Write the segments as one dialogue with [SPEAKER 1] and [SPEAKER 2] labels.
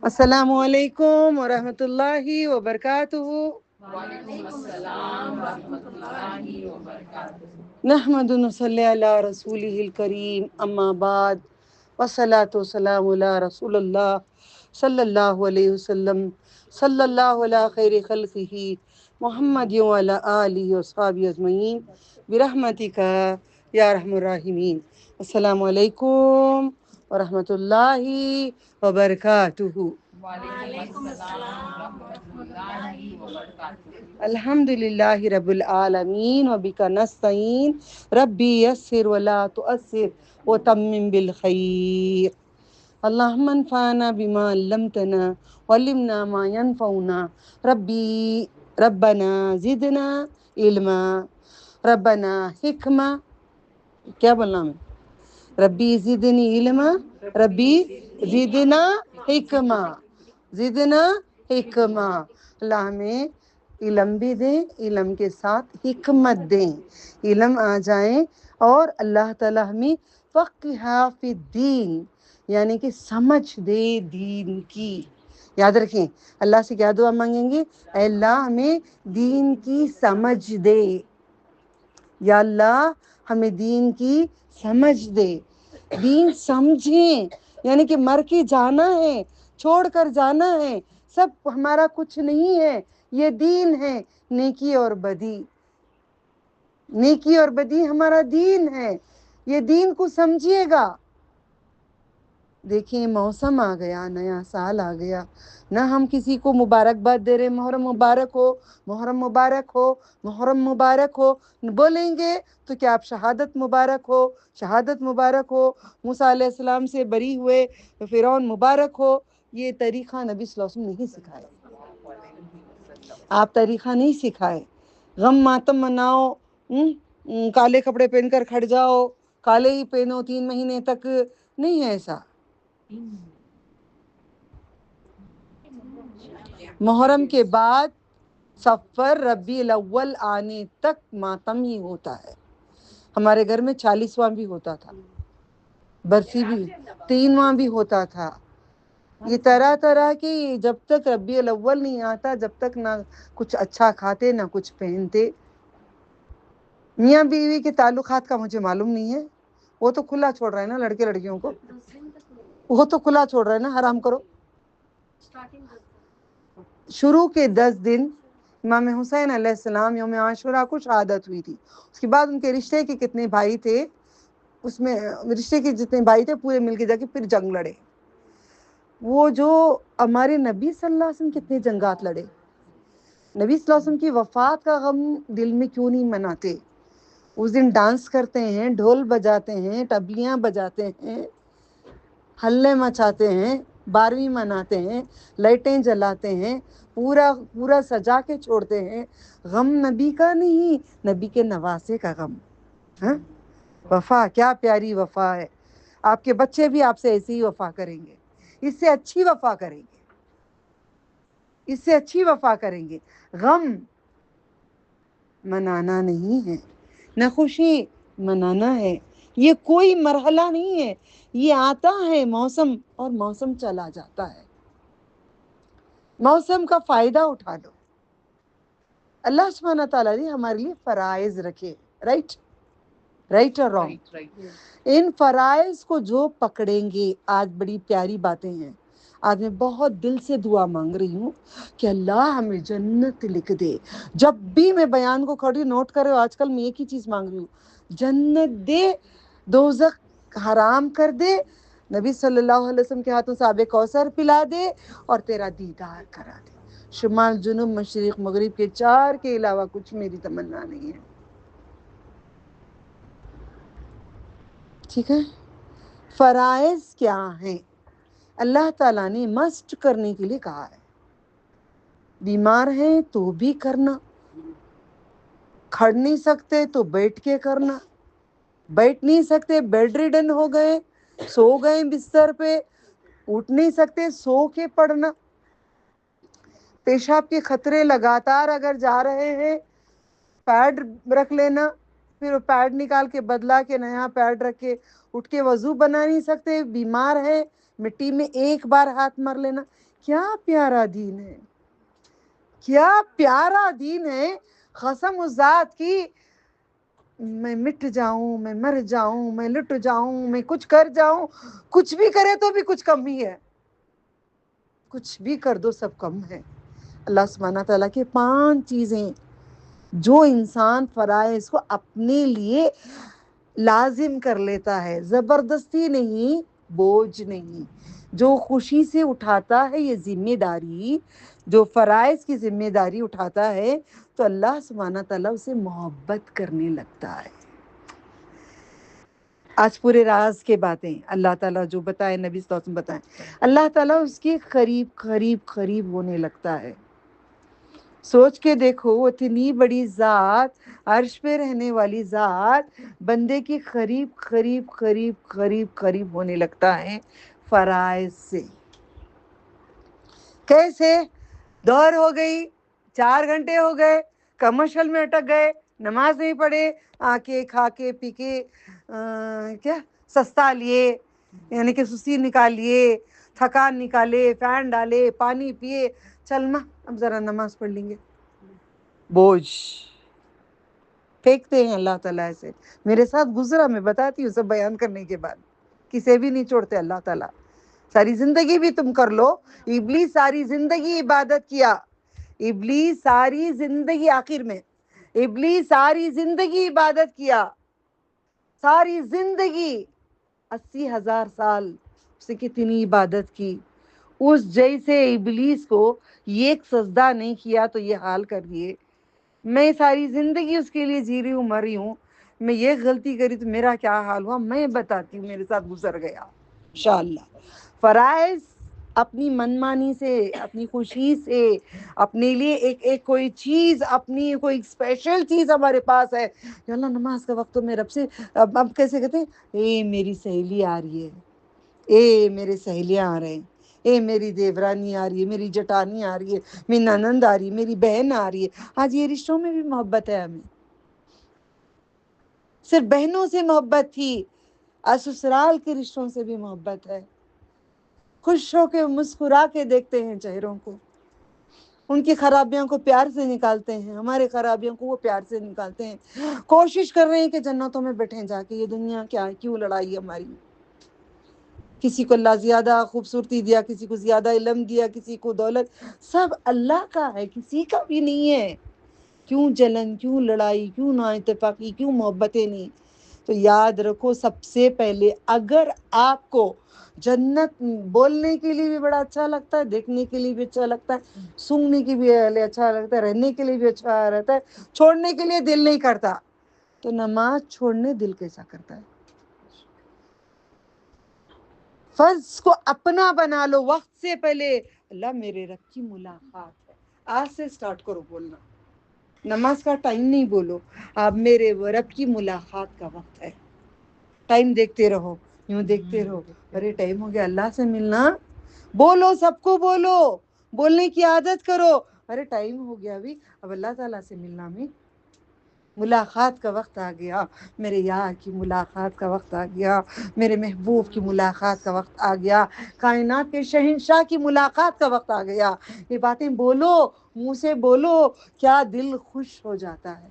[SPEAKER 1] السلام علیکم ورحمۃ اللہ وبرکاتہ۔
[SPEAKER 2] وعلیکم السلام ورحمۃ اللہ وبرکاتہ۔
[SPEAKER 1] نحمد ونصلی علی رسولہ الکریم، اما بعد، والصلاۃ والسلام علی رسول اللہ صلی اللہ علیہ وسلم، صلی اللہ علی خیر خلقہ محمد وعلی آلہ وصحبہ اجمعین برحمتک یا ارحم الراحمین۔ السلام علیکم ورحمۃ اللہ وبرکاتہ۔
[SPEAKER 2] وعلیکم السلام ورحمۃ اللہ وبرکاتہ۔
[SPEAKER 1] الحمد للہ رب العالمین وبک نستعین ربی یسر ولا تعسر وتمم بالخیر۔ اللہم انفعنا بما علمتنا وعلمنا ما ينفعنا ربنا زدنا علما، ربنا حکمہ، کیا بولنا میں؟ ربی زدنی علما، ربی زدنا حکمہ، زدنا حکمہ۔ اللہ ہمیں علم بھی دیں، علم کے ساتھ حکمت دیں، علم آ جائیں، اور اللہ تعالیٰ ہمیں فقہ فی الدین، یعنی کہ سمجھ دے دین کی۔ یاد رکھیں، اللہ سے کیا دعا مانگیں گے؟ اے اللہ ہمیں دین کی سمجھ دے، یا اللہ ہمیں دین کی سمجھ دے۔ دین سمجھیں، یعنی کہ مر کے جانا ہے، چھوڑ کر جانا ہے، سب ہمارا کچھ نہیں ہے، یہ دین ہے، نیکی اور بدی، نیکی اور بدی ہمارا دین ہے، یہ دین کو سمجھیے گا۔ دیکھیں موسم آ گیا، نیا سال آ گیا، نہ ہم کسی کو مبارکباد دے رہے محرم مبارک ہو، محرم مبارک ہو، محرم مبارک ہو، بولیں گے تو کیا آپ شہادت مبارک ہو، شہادت مبارک ہو، موسیٰ علیہ السلام سے بری ہوئے فرعون مبارک ہو۔ یہ طریقہ نبی صلی اللہ علیہ وسلم نہیں سکھائے، آپ طریقہ نہیں سکھائے۔ غم ماتم مناؤ، کالے کپڑے پہن کر کھڑ جاؤ، کالے ہی پہنو 3 مہینے تک، نہیں ہے ایسا۔ محرم کے بعد صفر ربیع الاول آنے تک ماتم ہی ہوتا ہے۔ ہمارے گھر میں 40واں بھی ہوتا تھا، برسی بھی 3واں بھی ہوتا تھا۔ یہ طرح طرح کی، جب تک ربیع الاول نہیں آتا، جب تک نہ کچھ اچھا کھاتے نہ کچھ پہنتے۔ میاں بیوی کے تعلقات کا مجھے معلوم نہیں ہے، وہ تو کھلا چھوڑ رہا ہے نا لڑکے لڑکیوں کو، وہ تو کھلا چھوڑ رہا ہے نا، حرام کرو۔ شروع کے 10 دن امام حسین علیہ السلام یوم عاشوراء کو شہادت ہوئی تھی، اس کے بعد ان کے رشتے کے کتنے بھائی تھے، اس میں رشتے کے جتنے بھائی تھے پورے مل کے جا کے پھر جنگ لڑے۔ وہ جو ہمارے نبی صلی اللہ علیہ وسلم کتنے جنگات لڑے، نبی صلی اللہ علیہ وسلم کی وفات کا غم دل میں کیوں نہیں مناتے؟ اس دن ڈانس کرتے ہیں، ڈھول بجاتے ہیں، طبلیاں بجاتے ہیں، ہلے مچاتے ہیں، 12ویں مناتے ہیں، لائٹیں جلاتے ہیں، پورا پورا سجا کے چھوڑتے ہیں۔ غم نبی کا نہیں، نبی کے نواسے کا غم۔ ہاں، وفا کیا پیاری وفا ہے، آپ کے بچے بھی آپ سے ایسی ہی وفا کریں گے، اس سے اچھی وفا کریں گے، اس سے اچھی وفا کریں گے۔ غم منانا نہیں ہے، نہ خوشی منانا ہے، یہ کوئی مرحلہ نہیں ہے، یہ آتا ہے موسم اور موسم چلا جاتا ہے، موسم کا فائدہ اٹھا لو۔ اللہ سبحانہ تعالیٰ نے ہمارے لیے فرائض رکھے، رائٹ اور رانگ۔ ان فرائض کو جو پکڑیں گے، آج بڑی پیاری باتیں ہیں، آج میں بہت دل سے دعا مانگ رہی ہوں کہ اللہ ہمیں جنت لکھ دے۔ جب بھی میں بیان کو کھڑی نوٹ کر رہے ہو، آج کل میں ایک ہی چیز مانگ رہی ہوں، جنت دے، دوزخ حرام کر دے، نبی صلی اللہ علیہ وسلم کے ہاتھوں سے آب کوثر پلا دے، اور تیرا دیدار کرا دے۔ شمال جنوب مشرق مغرب کے 4 کے علاوہ کچھ میری تمنا نہیں ہے، ٹھیک ہے؟ فرائض کیا ہیں؟ اللہ تعالیٰ نے مسٹ کرنے کے لیے کہا ہے، بیمار ہیں تو بھی کرنا، کھڑ نہیں سکتے تو بیٹھ کے کرنا، بیٹھ نہیں سکتے بیڈ ریڈن ہو گئے، سو گئے بستر پہ، اٹھ نہیں سکتے سو کے پڑھنا، پیشاب کے خطرے لگاتار اگر جا رہے ہیں، پیڈ رکھ لینا، پھر پیڈ نکال کے بدلا کے نیا پیڈ رکھ کے، اٹھ کے وضو بنا نہیں سکتے، بیمار ہے، مٹی میں ایک بار ہاتھ مار لینا۔ کیا پیارا دین ہے، کیا پیارا دین ہے. قسم اس ذات کی، میں مٹ جاؤں، میں مر جاؤں، میں لٹ جاؤں، میں کچھ کر جاؤں، کچھ بھی کرے تو بھی کچھ کم ہی ہے. کچھ بھی کر دو سب کم ہے. اللہ سبحانہ تعالیٰ کے 5 چیزیں جو انسان فرائض کو اپنے لیے لازم کر لیتا ہے، زبردستی نہیں، بوجھ نہیں، جو خوشی سے اٹھاتا ہے یہ ذمہ داری، جو فرائض کی ذمہ داری اٹھاتا ہے تو اللہ سبحانہ تعالیٰ اسے محبت کرنے لگتا ہے. آج پورے راز کے باتیں اللہ تعالیٰ جو بتائے، نبی صلی اللہ علیہ وسلم بتائیں، اللہ تعالیٰ اس کے قریب قریب قریب ہونے لگتا ہے. سوچ کے دیکھو، وہ اتنی بڑی ذات، عرش پہ رہنے والی ذات بندے کے قریب قریب قریب قریب قریب ہونے لگتا ہے فرائض سے. کیسے؟ دور ہو گئی، 4 گھنٹے ہو گئے، کمرشل میں اٹک گئے، نماز نہیں پڑھے، آ کے کھا کے پی کے کیا سستا لیے، یعنی کہ سستی نکال لیے، تھکان نکالے، فین ڈالے، پانی پیے، چل ماں اب ذرا نماز پڑھ لیں گے. بوجھ پھینکتے ہیں اللہ تعالیٰ سے. میرے ساتھ گزرا، میں بتاتی ہوں سب بیان کرنے کے بعد. کسے بھی نہیں چھوڑتے اللہ تعالیٰ. ساری زندگی بھی تم کر لو. ابلیس ساری زندگی عبادت کیا، ابلیس ساری زندگی، آخر میں ابلیس ساری زندگی عبادت کیا، ساری زندگی 80,000 سال اس نے کتنی عبادت کی. اس جیسے ابلیس کو ایک سجدہ نہیں کیا تو یہ حال کر دیے. میں ساری زندگی اس کے لیے جی رہی ہوں، مر رہی ہوں. میں یہ غلطی کری تو میرا کیا حال ہوا میں بتاتی ہوں، میرے ساتھ گزر گیا. انشاءاللہ فرائض اپنی منمانی سے، اپنی خوشی سے، اپنے لیے ایک کوئی چیز، اپنی کوئی اسپیشل چیز ہمارے پاس ہے. یا اللہ نماز کا وقت تو میں رب سے اب کیسے کہتے ہیں، اے میری سہیلی آ رہی ہے، اے میرے سہیلیاں آ رہے ہیں، اے میری دیورانی آ رہی ہے، میری جٹانی آ رہی ہے، میری ننند آ رہی ہے، میری بہن آ رہی ہے. آج یہ رشتوں میں بھی محبت ہے. ہمیں صرف بہنوں سے محبت تھی، آج سسرال کے رشتوں سے بھی محبت ہے. خوش ہو کے مسکرا کے دیکھتے ہیں چہروں کو، ان کی خرابیاں کو پیار سے نکالتے ہیں، ہمارے خرابیوں کو وہ پیار سے نکالتے ہیں. کوشش کر رہے ہیں کہ جنتوں میں بیٹھیں جا کے. یہ دنیا کیا ہے، کیوں لڑائی ہماری؟ کسی کو اللہ زیادہ خوبصورتی دیا، کسی کو زیادہ علم دیا، کسی کو دولت، سب اللہ کا ہے، کسی کا بھی نہیں ہے. کیوں جلن، کیوں لڑائی، کیوں نا اتفاقی، کیوں محبتیں نہیں؟ تو یاد رکھو، سب سے پہلے اگر آپ کو جنت بولنے کے لیے بھی بڑا اچھا لگتا ہے، دیکھنے کے لیے بھی اچھا لگتا ہے، سونگنے کے بھی اچھا لگتا ہے، رہنے کے لیے بھی اچھا رہتا ہے، چھوڑنے کے لیے دل نہیں کرتا، تو نماز چھوڑنے دل کیسا کرتا ہے؟ فرض کو اپنا بنا لو. وقت سے پہلے اللہ میرے رب کی ملاقات ہے، آج سے سٹارٹ کرو بولنا. نماز کا ٹائم نہیں بولو، آپ میرے رب کی ملاقات کا وقت ہے. ٹائم دیکھتے رہو، یوں دیکھتے رہو، ارے ٹائم ہو گیا اللہ سے ملنا. بولو، سب کو بولو، بولنے کی عادت کرو. ارے ٹائم ہو گیا ابھی، اب اللہ تعالیٰ سے ملنا. میں ملاقات کا وقت آ گیا، میرے یار کی ملاقات کا وقت آ گیا، میرے محبوب کی ملاقات کا وقت آ گیا، کائنات کے شہنشاہ کی ملاقات کا وقت آ گیا. یہ باتیں بولو، منہ سے بولو، کیا دل خوش ہو جاتا ہے.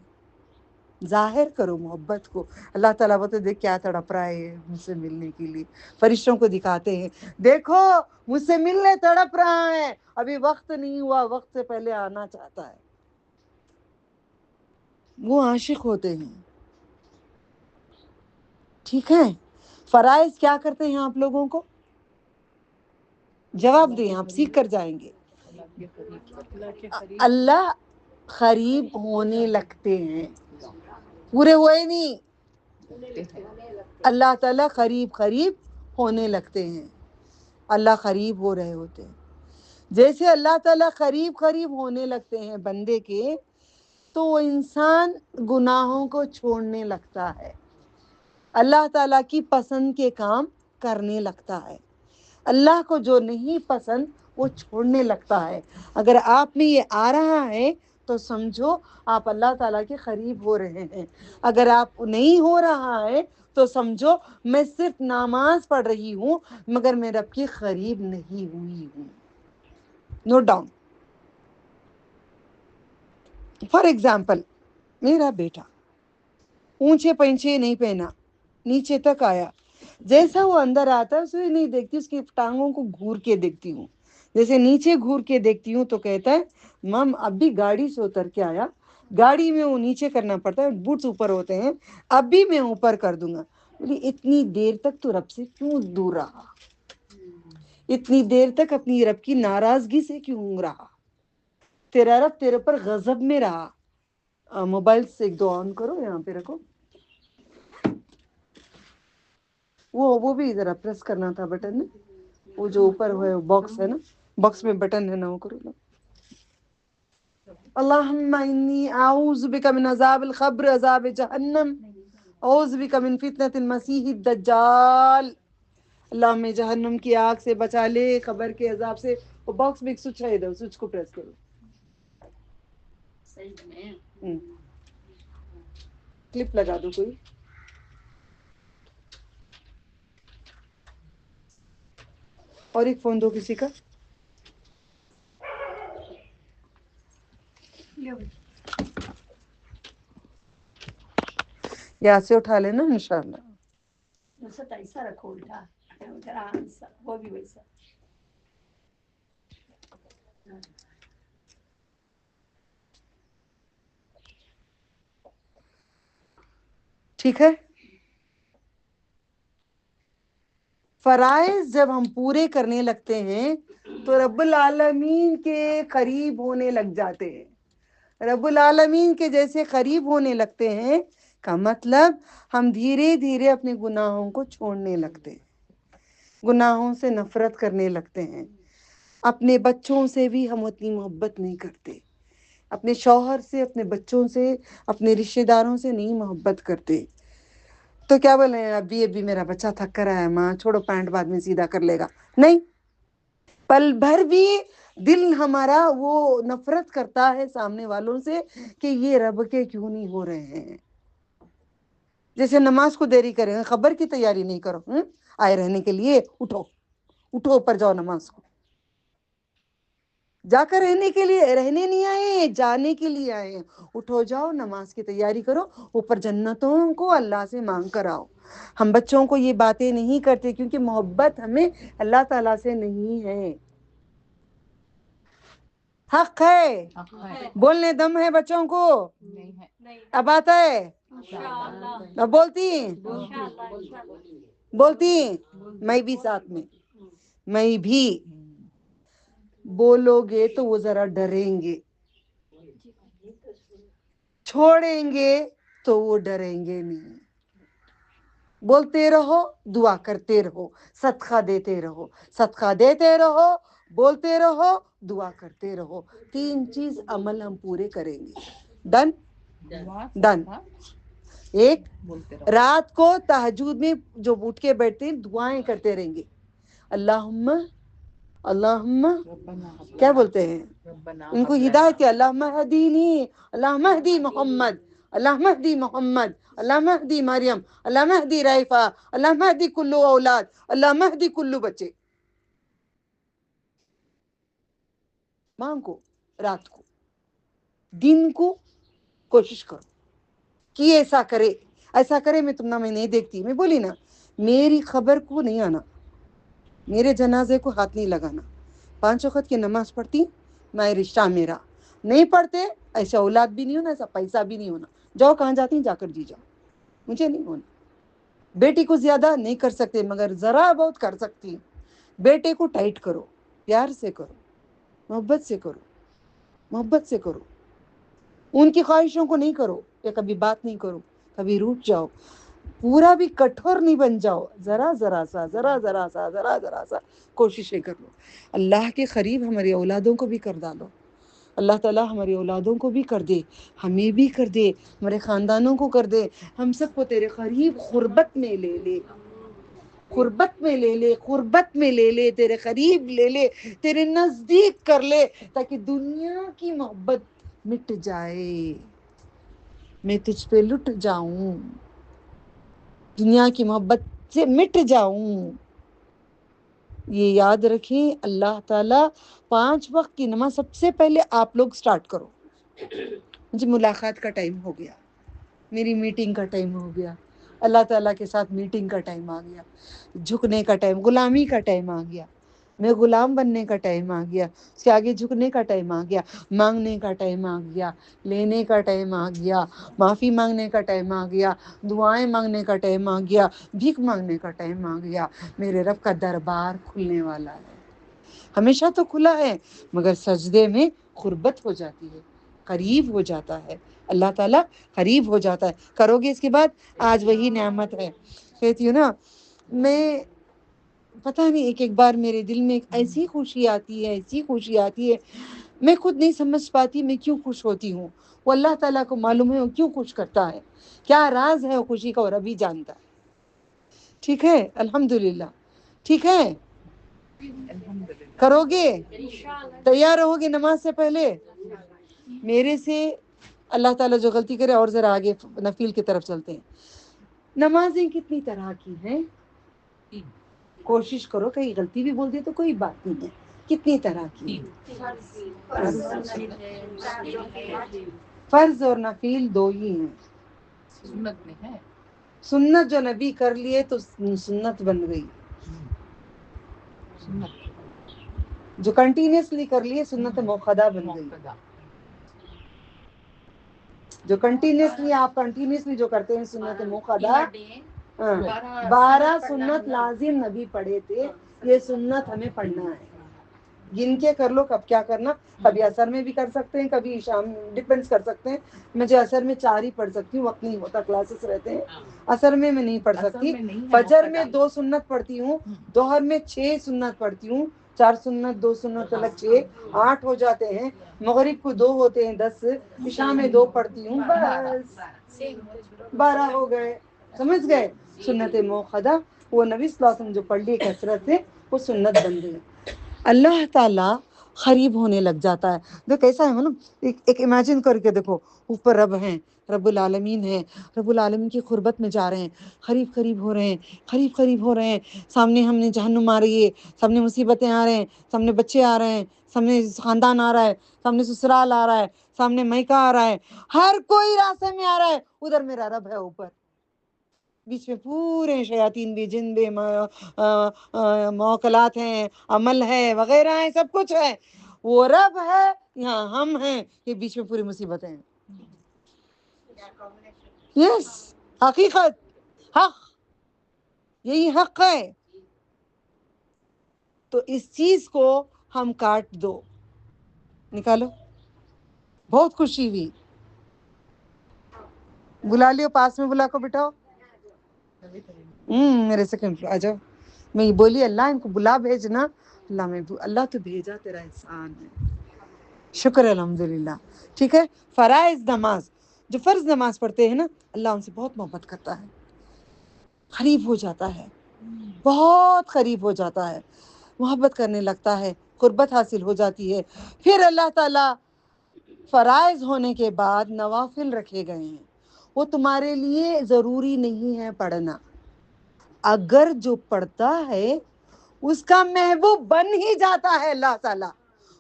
[SPEAKER 1] ظاہر کرو محبت کو. اللہ تعالیٰ وہ تو دیکھ کیا تڑپ رہا ہے مجھ سے ملنے کے لیے. فرشتوں کو دکھاتے ہیں، دیکھو مجھ سے ملنے تڑپ رہا ہے، ابھی وقت نہیں ہوا، وقت سے پہلے آنا چاہتا ہے. وہ عاشق ہوتے ہیں. ٹھیک ہے، فرائض کیا کرتے ہیں آپ لوگوں کو؟ جواب دیں، آپ سیکھ کر جائیں گے. اللہ قریب ہونے لگتے ہیں، پورے ہوئے نہیں، اللہ تعالیٰ قریب قریب ہونے لگتے ہیں. اللہ قریب ہو رہے ہوتے ہیں. جیسے اللہ تعالیٰ قریب قریب ہونے لگتے ہیں بندے کے، تو وہ انسان گناہوں کو چھوڑنے لگتا ہے، اللہ تعالیٰ کی پسند کے کام کرنے لگتا ہے. اللہ کو جو نہیں پسند وہ چھوڑنے لگتا ہے. اگر آپ میں یہ آ رہا ہے تو سمجھو آپ اللہ تعالیٰ کے قریب ہو رہے ہیں. اگر آپ نہیں ہو رہا ہے تو سمجھو میں صرف نماز پڑھ رہی ہوں مگر میں رب کے قریب نہیں ہوئی ہوں. Note down. فار ایگزامپل میرا بیٹا اونچے پنچے نہیں پہنا, نیچے تک آیا, جیسا وہ اندر آتا ہے اسے نہیں دیکھتی, اس کی ٹانگوں کو گھور کے دیکھتی ہوں. جیسے نیچے گھور کے دیکھتی ہوں تو کہتا ہے مم اب بھی گاڑی سے اتر کے آیا, گاڑی میں وہ نیچے کرنا پڑتا ہے, بوٹس اوپر ہوتے ہیں, اب بھی میں اوپر کر دوں گا. بولی اتنی دیر تک تو رب سے کیوں دور رہا, اتنی دیر تک اپنی رب کی ناراضگی سے کیوں رہا, تیرا رب تیرے پر غضب میں رہا. موبائل سے ایک دو آن کرو, یہاں پہ رکھو, وہ بھی ذرا پریس کرنا تھا بٹن میں, وہ جو اوپر ہے باکس ہے نا, باکس میں بٹن ہے نا, وہ کرو نا. اللہم انی اعوذ بک من عذاب القبر عذاب جہنم اعوذ بک من فتنة المسیح الدجال. اللہ ہمیں جہنم کی آگ سے بچا لے, قبر کے عذاب سے. وہ باکس میں ایک سوئچ ہے ادھر, سوئچ کو پریس کرو. کلپ لگا دو کوئی. اور ایک فون دو کسی کا. یہاں سے اٹھا لینا انشاءاللہ. ایسا رکھو الٹا, وہ بھی ویسا. ٹھیک ہے. فرائض جب ہم پورے کرنے لگتے ہیں تو رب العالمین کے قریب ہونے لگ جاتے ہیں. رب العالمین کے جیسے قریب ہونے لگتے ہیں کا مطلب ہم دھیرے دھیرے اپنے گناہوں کو چھوڑنے لگتے ہیں, گناہوں سے نفرت کرنے لگتے ہیں. اپنے بچوں سے بھی ہم اتنی محبت نہیں کرتے, اپنے شوہر سے, اپنے بچوں سے, اپنے رشتہ داروں سے نہیں محبت کرتے. تو کیا بولے ہیں, ابھی میرا بچہ تھک کر آیا, ماں چھوڑو پینٹ بعد میں سیدھا کر لے گا. نہیں, پل بھر بھی دل ہمارا وہ نفرت کرتا ہے سامنے والوں سے کہ یہ رب کے کیوں نہیں ہو رہے ہیں. جیسے نماز کو دیری کریں, خبر کی تیاری نہیں کرو, آئے رہنے کے لیے, اٹھو اٹھو اوپر جاؤ, نماز کو جا کر رہنے کے لیے, رہنے نہیں آئے, جانے کے لیے آئے. اٹھو جاؤ, نماز کی تیاری کرو, اوپر جنتوں کو اللہ سے مانگ کر آؤ. ہم بچوں کو یہ باتیں نہیں کرتے کیونکہ محبت ہمیں اللہ تعالیٰ سے نہیں ہے. حق ہے, بولنے دم ہے بچوں کو, اب آتا ہے, اب بولتی میں بھی ساتھ میں, میں بھی بولو گے تو وہ ذرا ڈریں گے, چھوڑیں گے تو وہ ڈریں گے نہیں. بولتے رہو, دعا کرتے رہو, صدقہ دیتے رہو, صدقہ دیتے رہو, بولتے رہو, دعا کرتے رہو. 3 چیز عمل ہم پورے کریں گے. Done done. ایک, رات کو تہجد میں جو اٹھ کے بیٹھتے ہیں دعائیں کرتے رہیں گے. اللہم کیا بولتے ہیں ان کو ہدایت کے, اللہم اہدینی, اللہم اہدی محمد, اللہم اہدی محمد, اللہم اہدی مریم, اللہم اہدی رائفہ, اللہم اہدی کلو اولاد, اللہم اہدی کلو بچے. مانگو رات کو, دن کو کوشش کرو کہ ایسا کرے. میں نہیں دیکھتی, میں بولی نا میری خبر کو نہیں آنا, میرے جنازے کو ہاتھ نہیں لگانا. 5 وقت کی نماز پڑھتی, میں رشتہ میرا. نہیں پڑھتے, ایسا اولاد بھی نہیں ہونا, ایسا پیسہ بھی نہیں ہونا. جاؤ کہاں جاتی جا کر جی جاؤ, مجھے نہیں ہونا. بیٹی کو زیادہ نہیں کر سکتے مگر ذرا بہت کر سکتی. بیٹے کو ٹائٹ کرو, پیار سے کرو, محبت سے کرو, محبت سے کرو. ان کی خواہشوں کو نہیں کرو, یا کبھی بات نہیں کرو, کبھی روٹ جاؤ. پورا بھی کٹھور نہیں بن جاؤ, ذرا ذرا سا کوششیں کر لو. اللہ کے قریب ہماری اولادوں کو بھی کر ڈالو. اللہ تعالیٰ ہماری اولادوں کو بھی کر دے, ہمیں بھی کر دے, ہمارے خاندانوں کو کر دے. ہم سب کو تیرے قریب قربت میں لے لے, قربت میں لے لے, قربت میں لے لے, تیرے قریب لے لے, تیرے نزدیک کر لے, تاکہ دنیا کی محبت مٹ جائے, میں تجھ پہ لٹ جاؤں, دنیا کی محبت سے مٹ جاؤں. یہ یاد رکھیں اللہ تعالیٰ 5 وقت کی نماز سب سے پہلے آپ لوگ سٹارٹ کرو. مجھے ملاقات کا ٹائم ہو گیا, میری میٹنگ کا ٹائم ہو گیا, اللہ تعالیٰ کے ساتھ میٹنگ کا ٹائم آ گیا, جھکنے کا ٹائم, غلامی کا ٹائم آ گیا, میں غلام بننے کا ٹائم آ گیا, اس کے آگے جھکنے کا ٹائم آ گیا, مانگنے کا ٹائم آ گیا, لینے کا ٹائم آ گیا, معافی مانگنے کا ٹائم آ گیا, دعائیں مانگنے کا ٹائم آ گیا, بھیک مانگنے کا ٹائم آ گیا. میرے رب کا دربار کھلنے والا ہے, ہمیشہ تو کھلا ہے مگر سجدے میں قربت ہو جاتی ہے, قریب ہو جاتا ہے, اللہ تعالیٰ قریب ہو جاتا ہے. کرو گے اس کے بعد, آج وہی نعمت ہے. کہتی ہوں نا میں, پتہ نہیں ایک ایک بار میرے دل میں ایک ایسی خوشی آتی ہے, ایسی خوشی آتی ہے, میں خود نہیں سمجھ پاتی میں کیوں خوش ہوتی ہوں. وہ اللہ تعالیٰ کو معلوم ہے وہ کیوں خوش کرتا ہے, کیا راز ہے وہ خوشی کا, اور ابھی جانتا ہے. ٹھیک ہے, الحمدللہ. ٹھیک ہے,
[SPEAKER 2] الحمدللہ.
[SPEAKER 1] کرو گے, تیار رہو گے نماز سے پہلے. میرے سے اللہ تعالیٰ جو غلطی کرے, اور ذرا آگے نفیل کی طرف چلتے ہیں. نمازیں کتنی طرح کی ہیں, کوشش کرو کہیں غلطی بھی بول دی تو کوئی بات نہیں ہے. کتنی طرح کی ہیں؟ فرض اور نفیل دو ہی ہیں.
[SPEAKER 2] سنت میں ہے,
[SPEAKER 1] سنت جو نبی کر لیے تو سنت بن گئی,
[SPEAKER 2] سنت
[SPEAKER 1] جو کنٹینیوسلی کر لیے سنت موقدہ بن گئی.
[SPEAKER 2] موقدہ.
[SPEAKER 1] جو کنٹینیوسلی آپ کنٹینیوسلی جو کرتے ہیں سنت موقدہ, 12 سنت لازم نبی پڑھے تھے, یہ سنت ہمیں پڑھنا ہے. گن کے کر لو کب کیا کرنا, کبھی اثر میں بھی کر سکتے ہیں, کبھی شام, ڈپینڈس کر سکتے ہیں. مجھے اثر میں 4 ہی پڑھ سکتی ہوں, وقت نہیں ہوتا, کلاسز رہتے ہیں. اثر میں نہیں پڑھ سکتی. فجر میں 2 سنت پڑھتی ہوں, ظہر میں 6 سنت پڑھتی ہوں, 4 سنت 2 سنت الگ 6, 8 ہو جاتے ہیں. مغرب کو 2 ہوتے ہیں 10, عشاء میں 2 پڑھتی ہوں, بس 12 ہو گئے. سمجھ گئے؟ سنت موقدہ وہ نبی صلی اللہ علیہ وسلم جو پڑھ لی کثرت سے, وہ سنت بن گئی. اللہ تعالیٰ قریب ہونے لگ جاتا ہے. دیکھ کیسا ہے معلوم, ایک امیجن کر کے دیکھو, اوپر رب ہیں, رب العالمین ہیں, رب العالمین کی قربت میں جا رہے ہیں, قریب قریب ہو رہے ہیں, قریب قریب ہو رہے ہیں. سامنے ہم نے جہنم آ رہی ہے, سامنے مصیبتیں آ رہے ہیں, سامنے بچے آ رہے ہیں, سامنے خاندان آ رہا ہے, سامنے سسرال آ رہا ہے, سامنے میکا آ رہا ہے, ہر کوئی راستے میں آ رہا ہے. ادھر میرا رب ہے اوپر, بیچ میں پورے شیاطین بھی, جن بھی, موکلات ہیں, عمل ہے, وغیرہ ہیں, سب کچھ ہے. وہ رب ہے, یہاں ہم ہیں, یہ بیچ میں پوری مصیبتیں ہیں. یس, حقیقت, حق, یہی حق ہے. تو اس چیز کو ہم کاٹ دو, نکالو. بہت خوشی ہوئی, بلا لیو, پاس میں بلا کو بٹھاؤ. میرے سیکنڈ آ جاؤ. میں یہ بولی اللہ ان کو بلا بھیجنا. اللہ میں, اللہ تو بھیجا, تیرا احسان ہے, شکر الحمدللہ. ٹھیک ہے. فرائض نماز, جو فرض نماز پڑھتے ہیں نا, اللہ ان سے بہت محبت کرتا ہے, قریب ہو جاتا ہے, بہت قریب ہو جاتا ہے, محبت کرنے لگتا ہے, قربت حاصل ہو جاتی ہے. پھر اللہ تعالیٰ فرائض ہونے کے بعد نوافل رکھے گئے ہیں, وہ تمہارے لیے ضروری نہیں ہے پڑھنا. اگر جو پڑھتا ہے اس کا محبوب بن ہی جاتا ہے, اللہ تعالیٰ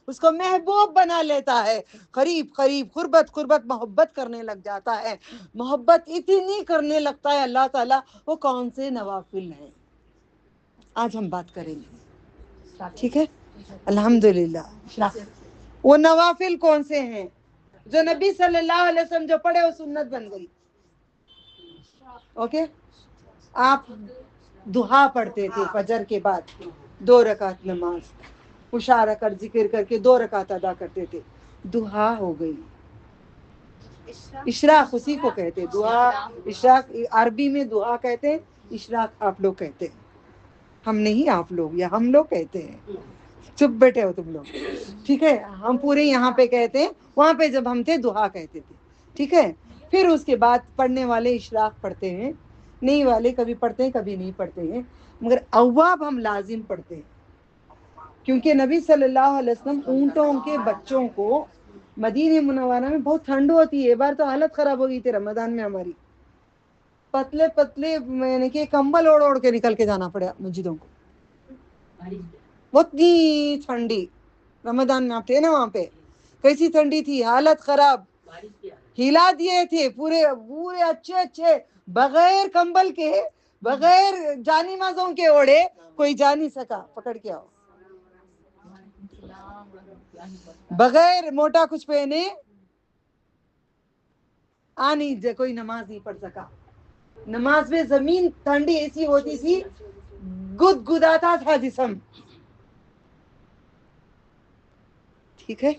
[SPEAKER 1] اس کو محبوب بنا لیتا ہے. قریب قریب, قربت قربت, محبت کرنے لگ جاتا ہے. محبت اتنی کرنے لگتا ہے اللہ تعالیٰ, وہ کون سے نوافل ہیں آج ہم بات کریں گے. ٹھیک ہے, الحمدللہ. وہ نوافل کون سے ہیں جو نبی صلی اللہ علیہ وسلم جو پڑھے, وہ سنت بن گئی. اوکے. آپ دہا پڑھتے تھے فجر کے بعد 2 رکعت نماز, اشارہ کر ذکر کر کے 2 رکعت ادا کرتے تھے, دہا ہو گئی. اشراق اسی کو کہتے, دعا اشراق عربی میں دعا کہتے, اشراق آپ لوگ کہتے ہیں, ہم نہیں آپ لوگ, یا ہم لوگ کہتے ہیں. چپ بیٹھے ہو تم لوگ. ٹھیک ہے, ہم پورے یہاں پہ کہتے ہیں, وہاں پہ جب ہم تھے دعا کہتے تھے. ٹھیک ہے. پھر اس کے بعد پڑھنے والے اشراق پڑھتے ہیں, نہیں والے کبھی پڑھتے ہیں کبھی نہیں پڑھتے ہیں, مگر اواب ہم لازم پڑھتے ہیں. کیونکہ نبی صلی اللہ علیہ وسلم اونٹوں کے بچوں کو, مدینہ منورہ میں بہت ٹھنڈ ہوتی ہے, بار تو حالت خراب ہو گئی تھی رمضان میں ہماری, پتلے پتلے, میں نے کہ کمبل اوڑ اوڑ کے نکل کے جانا پڑا مسجدوں کو. وہ اتنی ٹھنڈی رمضان میں آپ تھے نا وہاں پہ, کیسی ٹھنڈی تھی, حالت خراب, ہلا دیے تھے پورے پورے اچھے اچھے, بغیر کمبل کے, بغیر جانی مازوں کے اوڑے, کوئی جا نہیں سکا. پکڑ کے آؤ. بغیر موٹا کچھ پہنے نہیں, کوئی نماز نہیں پڑھ سکا. نماز میں زمین ٹھنڈی ایسی ہوتی تھی, گدگداتا تھا جسم. ٹھیک ہے.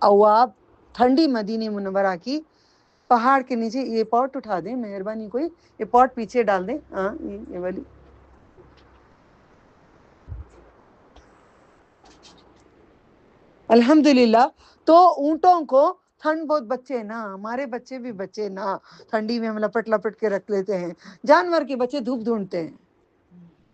[SPEAKER 1] او آپ ٹھنڈی مدینہ منورہ کی پہاڑ کے نیچے, یہ پاٹ اٹھا دیں مہربانی, کوئی یہ پاٹ پیچھے ڈال دیں. ہاں یہ والی. الحمدللہ. تو اونٹوں کو ٹھنڈ بہت, بچے نا, ہمارے بچے بھی بچے نا, ٹھنڈی میں ہم لپٹ لپٹ کے رکھ لیتے ہیں. جانور کے بچے دھوپ ڈھونڈتے ہیں,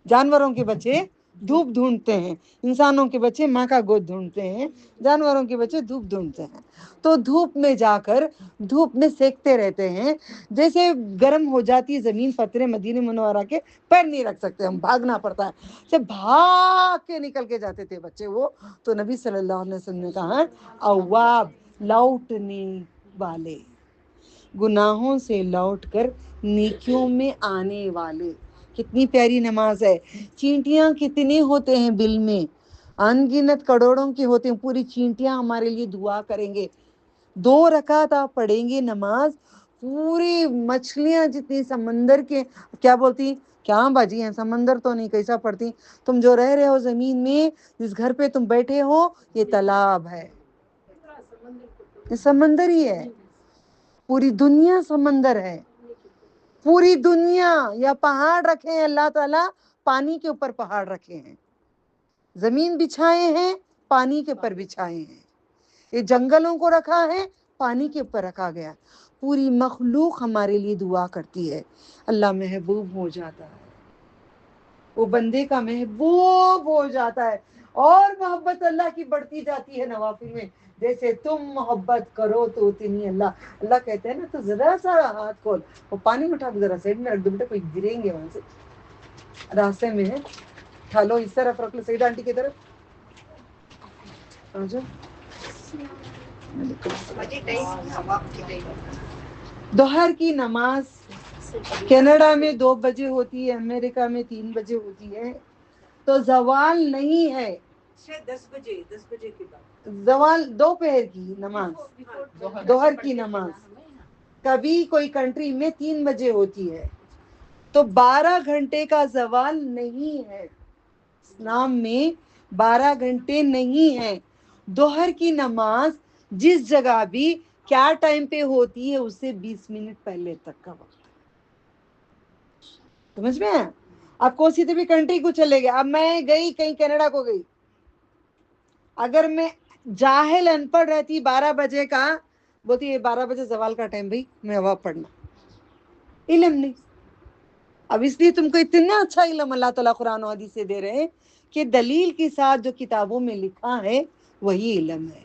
[SPEAKER 1] جانوروں کے بچے دھوپ ڈھونڈتے ہیں. انسانوں کے بچے ماں کا گود ڈھونڈتے ہیں, جانوروں کے بچے دھوپ ڈھونڈتے ہیں. تو دھوپ میں جا کر دھوپ میں سیکتے رہتے ہیں. جیسے گرم ہو جاتی زمین, فترے مدینہ منورہ کے پیر نہیں رکھ سکتے, ہم بھاگنا پڑتا ہے. سے بھاگ کے نکل کے جاتے تھے بچے وہ. تو نبی صلی اللہ علیہ وسلم نے کہا, اواب لوٹنے والے, گناہوں سے لوٹ کر نیکیوں میں آنے والے. کتنی پیاری نماز ہے. چینٹیاں کتنے ہوتے ہیں بل میں, ان گنت کروڑوں کی ہوتے ہیں. پوری چینٹیاں ہمارے لیے دعا کریں گے. 2 رکعت آپ پڑھیں گے نماز, پوری مچھلیاں جتنی سمندر کے, کیا بولتی, کیا باجی ہیں, سمندر تو نہیں, کیسا پڑھتی, تم جو رہ رہے ہو زمین میں, جس گھر پہ تم بیٹھے ہو, یہ تالاب ہے, یہ سمندر ہی ہے. پوری دنیا سمندر ہے, پوری دنیا. یا پہاڑ رکھے ہیں اللہ تعالی, پانی کے اوپر پہاڑ رکھے ہیں. زمین بچھائے ہیں, پانی کے اوپر بچھائے ہیں. یہ جنگلوں کو رکھا ہے, پانی کے اوپر رکھا گیا. پوری مخلوق ہمارے لیے دعا کرتی ہے. اللہ محبوب ہو جاتا ہے, وہ بندے کا محبوب ہو جاتا ہے. اور محبت اللہ کی بڑھتی جاتی ہے نوافل میں. جیسے تم محبت کرو تو اتنی اللہ کہتے ہیں نا, تو ذرا سا ہاتھ کھول, وہ پانی میں اٹھا کے ذرا سائڈ میں رکھ دو بیٹا, کوئی گریں گے وہاں سے, راستے میں ہے. اٹھا لو, اس طرف رکھ لو, سعید آنٹی کی طرف. دوہر کی نماز کینیڈا میں 2 بجے ہوتی ہے, امریکہ میں 3 بجے ہوتی ہے. تو زوال نہیں ہے, 10 بجے کے بعد زوال, دوپہر کی نماز, دوہر کی نماز کبھی کوئی کنٹری میں 3 بجے ہوتی ہے. تو 12 گھنٹے کا زوال نہیں ہے. اسلام میں 12 گھنٹے نہیں ہے. دوہر کی نماز جس جگہ بھی کیا ٹائم پہ ہوتی ہے, اس سے 20 منٹ پہلے تک کا وقت. سمجھ میں, آپ کو سی بھی کنٹری کو چلے گئے. اب میں گئی کہیں کینیڈا کو گئی, اگر میں جاہل ان پڑھ رہتی 12 بجے کا, بولتی یہ 12 بجے زوال کا ٹائم, بھائی میں وہاں پڑھنا, علم نہیں. اب اس لیے تم کو اتنا اچھا علم اللہ تعالیٰ قرآن و حدیث سے دے رہے ہیں کہ دلیل کے ساتھ جو کتابوں میں لکھا ہے وہی علم ہے.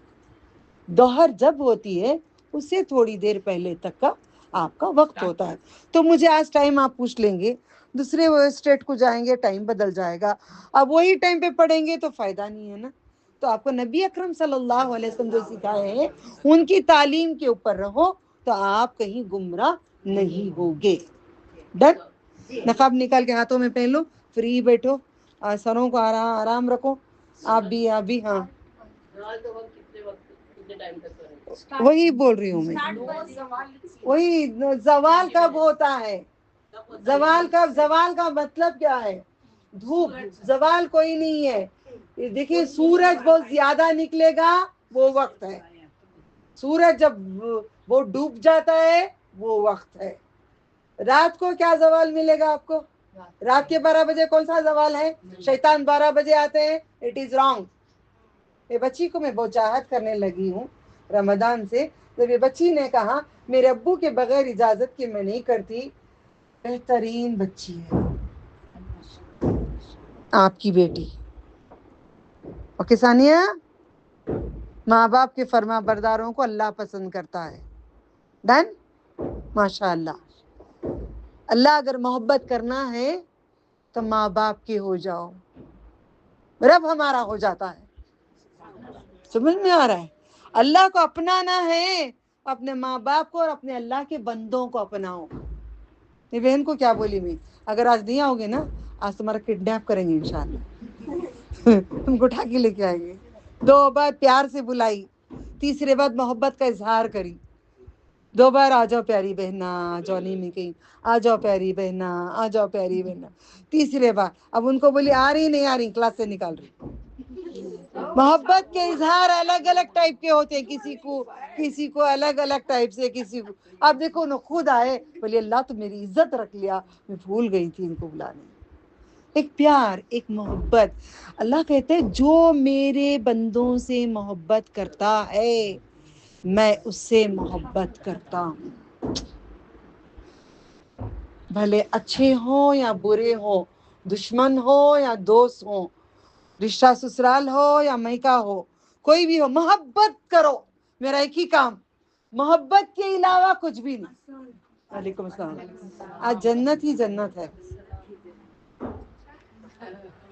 [SPEAKER 1] دوہر جب ہوتی ہے, اس سے تھوڑی دیر پہلے تک کا آپ کا وقت ہوتا ہے. تو مجھے آج ٹائم آپ پوچھ لیں گے, دوسرے اسٹیٹ کو جائیں گے, ٹائم بدل جائے گا. اب وہی ٹائم پہ پڑھیں گے تو فائدہ نہیں ہے نا. تو آپ کو نبی اکرم صلی اللہ علیہ وسلم جو سکھائے ہیں, ان کی تعلیم کے اوپر رہو, تو آپ کہیں گمراہ نہیں ہوگے. ڈن. نقاب نکال کے ہاتھوں میں پہن لو, فری بیٹھو, سروں کو آرام رکھو. آپ بھی ہاں, وہی بول رہی ہوں میں. وہی زوال کب ہوتا ہے, زوال کا مطلب کیا ہے, دھوپ. زوال کوئی نہیں ہے. دیکھیے سورج بہت زیادہ نکلے گا وہ وقت ہے, سورج جب وہ ڈوب جاتا ہے وہ وقت ہے. رات کو کیا زوال ملے گا آپ کو, رات کے 12 بجے کون سا زوال ہے, شیطان 12 بجے آتے ہیں, اٹ از رانگ. یہ بچی کو میں بہت چاہت کرنے لگی ہوں رمضان سے. جب یہ بچی نے کہا میرے ابو کے بغیر اجازت کے میں نہیں کرتی, بہترین بچی ہے آپ کی بیٹی. اوکے ثانیہ, ماں باپ کے فرما برداروں کو اللہ پسند کرتا ہے. ڈن. ماشاء اللہ. اللہ اگر محبت کرنا ہے تو ماں باپ کے ہو جاؤ, رب ہمارا ہو جاتا ہے. سمجھ میں آ رہا ہے؟ اللہ کو اپنانا ہے، اپنے ماں باپ کو اور اپنے اللہ کے بندوں کو اپناؤ. یہ بہن کو کیا بولی میں، اگر آج نہیں آؤ گے نا، آج تمہارا کڈنیپ کریں گے انشاءاللہ. تم کو اٹھا کے لے کے آئیں گے. 2 بار پیار سے بلائی، تیسرے بار محبت کا اظہار کری. 2 بار آ جاؤ پیاری بہنا، آ جاؤ نہیں میں کہیں، آ جاؤ پیاری بہنا، آ جاؤ پیاری بہنا. تیسرے بار اب ان کو بولی آ رہی نہیں آ رہی، کلاس سے نکال رہی. محبت کے اظہار الگ الگ ٹائپ کے ہوتے ہیں، کسی کو الگ الگ ٹائپ سے، کسی کو. اب دیکھو انہوں خود آئے، بولے اللہ تو میری عزت رکھ لیا، میں بھول گئی تھی ان کو بلانے. ایک پیار، ایک محبت. اللہ کہتے ہیں جو میرے بندوں سے محبت کرتا ہے میں اس سے محبت کرتا ہوں. بھلے اچھے ہوں یا برے ہوں، دشمن ہو یا دوست ہو، رشتہ سسرال ہو یا میکا ہو، کوئی بھی ہو، محبت کرو. میرا ایک ہی کام، محبت کے علاوہ کچھ بھی نہیں. وعلیکم السلام. آج جنت ہی جنت ہے.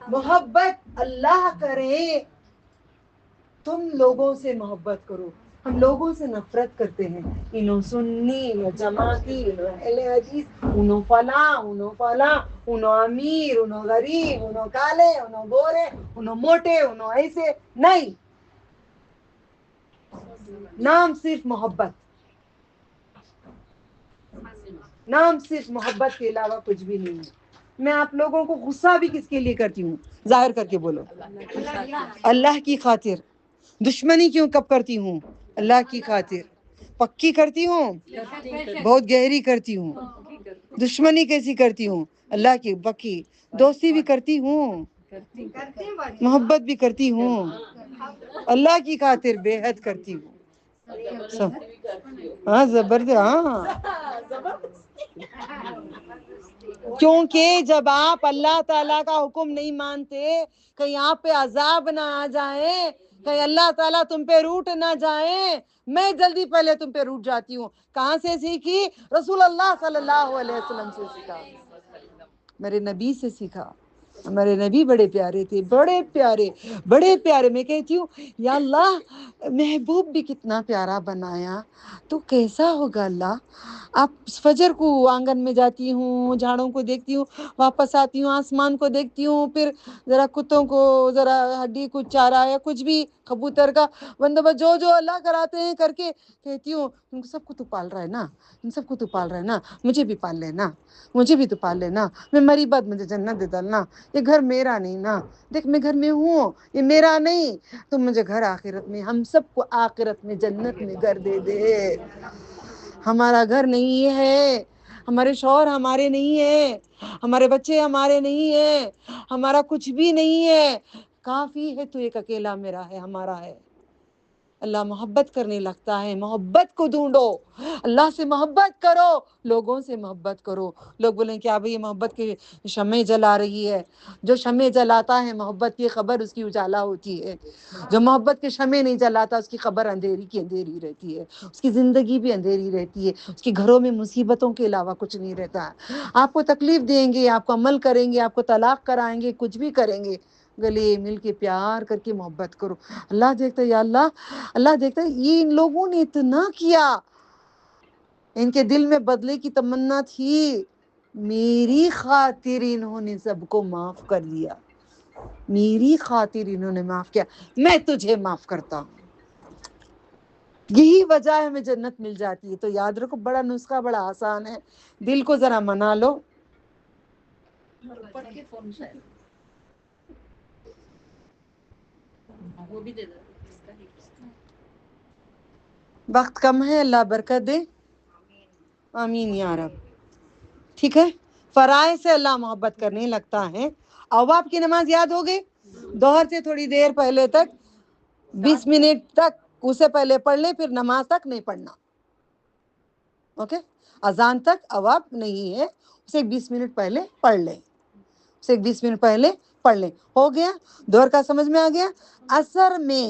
[SPEAKER 1] محبت اللہ کرے، تم لوگوں سے محبت کرو. ہم لوگوں سے نفرت کرتے ہیں، انہوں سنی، انہوں جماعتی، انہوں اہل حدیث، انہوں فلاں، انہوں فلاں، انہوں امیر، انہوں غریب، انہوں کالے، انہوں گورے، انہوں موٹے، انہوں ایسے. نہیں، نام صرف محبت، نام صرف محبت کے علاوہ کچھ بھی نہیں ہے. میں آپ لوگوں کو غصہ بھی کس کے لیے کرتی ہوں؟ ظاہر کر کے بولو. اللہ کی خاطر. دشمنی کیوں کب کرتی ہوں؟ اللہ کی خاطر. پکی کرتی ہوں، بہت گہری کرتی ہوں. دشمنی کیسی کرتی ہوں؟ اللہ کی پکی. دوستی بھی کرتی ہوں، محبت بھی کرتی ہوں، اللہ کی خاطر بے حد کرتی ہوں. ہاں زبردست. ہاں کیونکہ جب آپ اللہ تعالیٰ کا حکم نہیں مانتے، کہیں آپ پہ عذاب نہ آ جائے، کہیں اللہ تعالیٰ تم پہ روٹ نہ جائیں، میں جلدی پہلے تم پہ روٹ جاتی ہوں. کہاں سے سیکھی؟ رسول اللہ صلی اللہ علیہ وسلم سے سیکھا، میرے نبی سے سیکھا. ہمارے نبی بڑے پیارے تھے، بڑے پیارے، بڑے پیارے. میں کہتی ہوں یا اللہ محبوب بھی کتنا پیارا بنایا، تو کیسا ہوگا اللہ. آپ فجر کو آنگن میں جاتی ہوں، جھاڑوں کو دیکھتی ہوں، واپس آتی ہوں، آسمان کو دیکھتی ہوں، پھر ذرا کتوں کو ذرا ہڈی کچھ چارہ یا کچھ بھی کبوتر کا بندوبست جو جو اللہ کراتے ہیں کر کے کہتی ہوں ان سب کو تو پال رہا ہے نا، ان سب کو تو پال رہا ہے نا، مجھے بھی پال لینا، مجھے بھی تو پال لینا. میں مری بعد مجھے جنت دے ڈالنا. یہ گھر میرا نہیں نا، دیکھ میں گھر میں ہوں، یہ میرا نہیں. تو مجھے گھر آخرت میں، ہم سب کو آخرت میں جنت میں گھر دے دے. ہمارا گھر نہیں ہے، ہمارے شوہر ہمارے نہیں ہے، ہمارے بچے ہمارے نہیں ہیں، ہمارا کچھ بھی نہیں ہے. کافی ہے تو ایک اکیلا میرا ہے، ہمارا ہے. اللہ محبت کرنے لگتا ہے. محبت کو ڈھونڈو، اللہ سے محبت کرو، لوگوں سے محبت کرو. لوگ بولیں کیا بھئی محبت کی شمع جلا رہی ہے. جو شمع جلاتا ہے محبت کی خبر اس کی اجالا ہوتی ہے. جو محبت کے شمع نہیں جلاتا اس کی خبر اندھیری کی اندھیری رہتی ہے، اس کی زندگی بھی اندھیری رہتی ہے، اس کے گھروں میں مصیبتوں کے علاوہ کچھ نہیں رہتا. آپ کو تکلیف دیں گے، آپ کو عمل کریں گے، آپ کو طلاق کرائیں گے، کچھ بھی کریں گے، گلے مل کے پیار کر کے محبت کرو. اللہ دیکھتا ہے یا اللہ دیکھتا ہے یہ ان لوگوں نے اتنا کیا، ان کے دل میں بدلے کی تمنا تھی، میری خاطر انہوں نے سب کو معاف کر دیا، میری خاطر انہوں نے معاف کیا، میں تجھے معاف کرتا ہوں. یہی وجہ ہے ہمیں جنت مل جاتی ہے. تو یاد رکھو، بڑا نسخہ بڑا آسان ہے، دل کو ذرا منا لو. وقت کم ہے، اللہ برکت دے، آمین یا رب. ٹھیک ہے، فرائض سے اللہ محبت کرنے لگتا ہے. اواب کی نماز یاد ہو گئی؟ ظہر سے تھوڑی دیر پہلے تک 20 منٹ تک اسے پہلے پڑھ لیں، پھر نماز تک نہیں پڑھنا. اوکے، اذان تک اواب نہیں ہے، اسے 20 منٹ پہلے پڑھ لیں، اسے 20 منٹ پہلے پڑھ لیں. ہو گیا؟ ظہر کا سمجھ میں آ گیا. عصر میں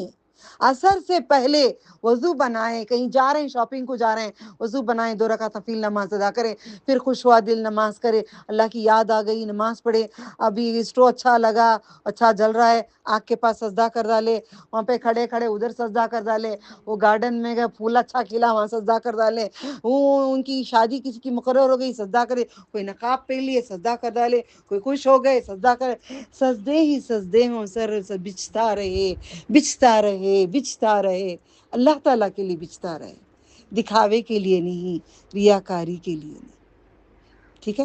[SPEAKER 1] اثر سے پہلے وضو بنائیں، کہیں جا رہے ہیں شاپنگ کو جا رہے ہیں، وضو بنائیں، 2 رکعت نفل نماز ادا کریں، پھر خوش ہوا دل نماز کرے، اللہ کی یاد آ گئی نماز پڑھے، ابھی اسٹو اچھا لگا، اچھا جل رہا ہے، آنکھ کے پاس سجدہ کر ڈالے، وہاں پہ کھڑے کھڑے ادھر سجدہ کر ڈالے، وہ گارڈن میں گئے پھول اچھا کھلا وہاں سجدہ کر ڈالے، وہ ان کی شادی کسی کی مقرر ہو گئی سجدہ کرے، کوئی نقاب پہن لیے سجدہ کر ڈالے، کوئی خوش ہو گئے سجدہ کرے، سجدے ہی سجدے ہوں، سر بچھتا رہے بچھتا رہے بچھتا رہے، اللہ تعالیٰ کے لیے بچھتا رہے، دکھاوے کے لیے نہیں، ریاکاری کے لیے نہیں۔ ٹھیک ہے،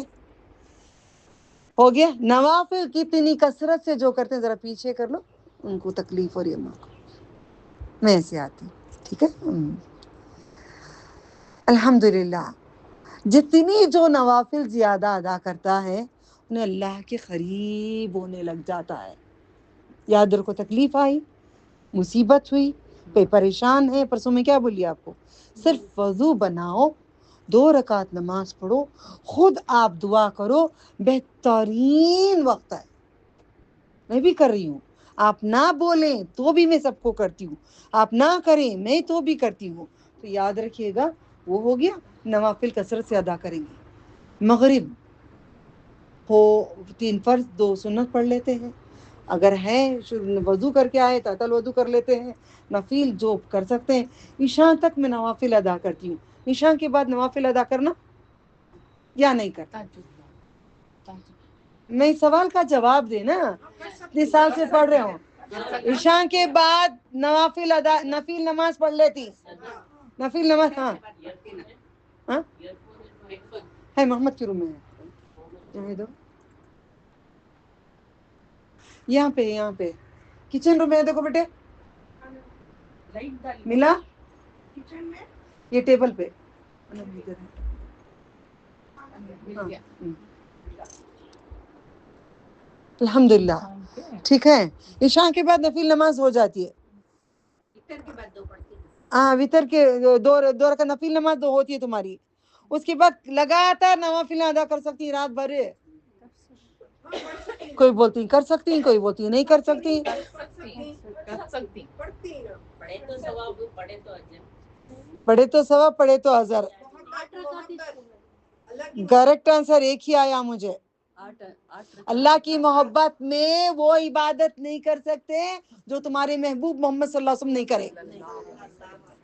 [SPEAKER 1] ہو گیا۔ نوافل کتنی کثرت سے جو کرتے ہیں، ذرا پیچھے کر لو، ان کو تکلیف ہو رہی ہے، اماں کو، میں ایسے آتی ہوں۔ ٹھیک ہے، الحمدللہ جتنی جو نوافل زیادہ ادا کرتا ہے انہیں اللہ کے قریب ہونے لگ جاتا ہے۔ یاد رکھو، تکلیف آئی، مصیبت ہوئی، کوئی پریشان ہے، پرسوں میں کیا بولی آپ کو، صرف وضو بناؤ، 2 رکعت نماز پڑھو، خود آپ دعا کرو، بہترین وقت ہے۔ میں بھی کر رہی ہوں، آپ نہ بولیں تو بھی میں سب کو کرتی ہوں، آپ نہ کریں میں تو بھی کرتی ہوں، تو یاد رکھیے گا وہ ہو گیا۔ نوافل کثرت سے ادا کریں گے، مغرب ہو 3 فرض 2 سنت پڑھ لیتے ہیں، اگر ہے وضو کر کے آئے تو وضو کر لیتے ہیں، نفل جو کر سکتے ہیں۔ عشاء تک میں نوافل ادا کرتی ہوں، عشاء کے بعد نوافل ادا کرنا یا نہیں کرتا؟ میں سوال کا جواب دے نا، اتنے سال سے پڑھ رہے ہوں۔ عشاء کے بعد نوافل نفل نماز پڑھ لیتی، نفل نماز، ہاں ہے محمد کے روم میں ہے، دو یہاں پہ کچن روم میں ہے، دیکھو بیٹے ملا یہ ٹیبل پہ، الحمدللہ ٹھیک ہے۔ عشاء کے بعد نفل نماز ہو جاتی ہے، ہاں وتر کے 2 رکعت نفل نماز 2 ہوتی ہے تمہاری، اس کے بعد لگاتار نوافل ادا کر سکتی رات بھر۔ کوئی بولتی کر سکتی، کوئی بولتی نہیں کر سکتی، پڑھے تو ثواب پڑھے تو اجر۔ کریکٹ آنسر ایک ہی آیا مجھے، اللہ کی محبت میں وہ عبادت نہیں کر سکتے جو تمہارے محبوب محمد صلی اللہ علیہ وسلم نہیں کرے۔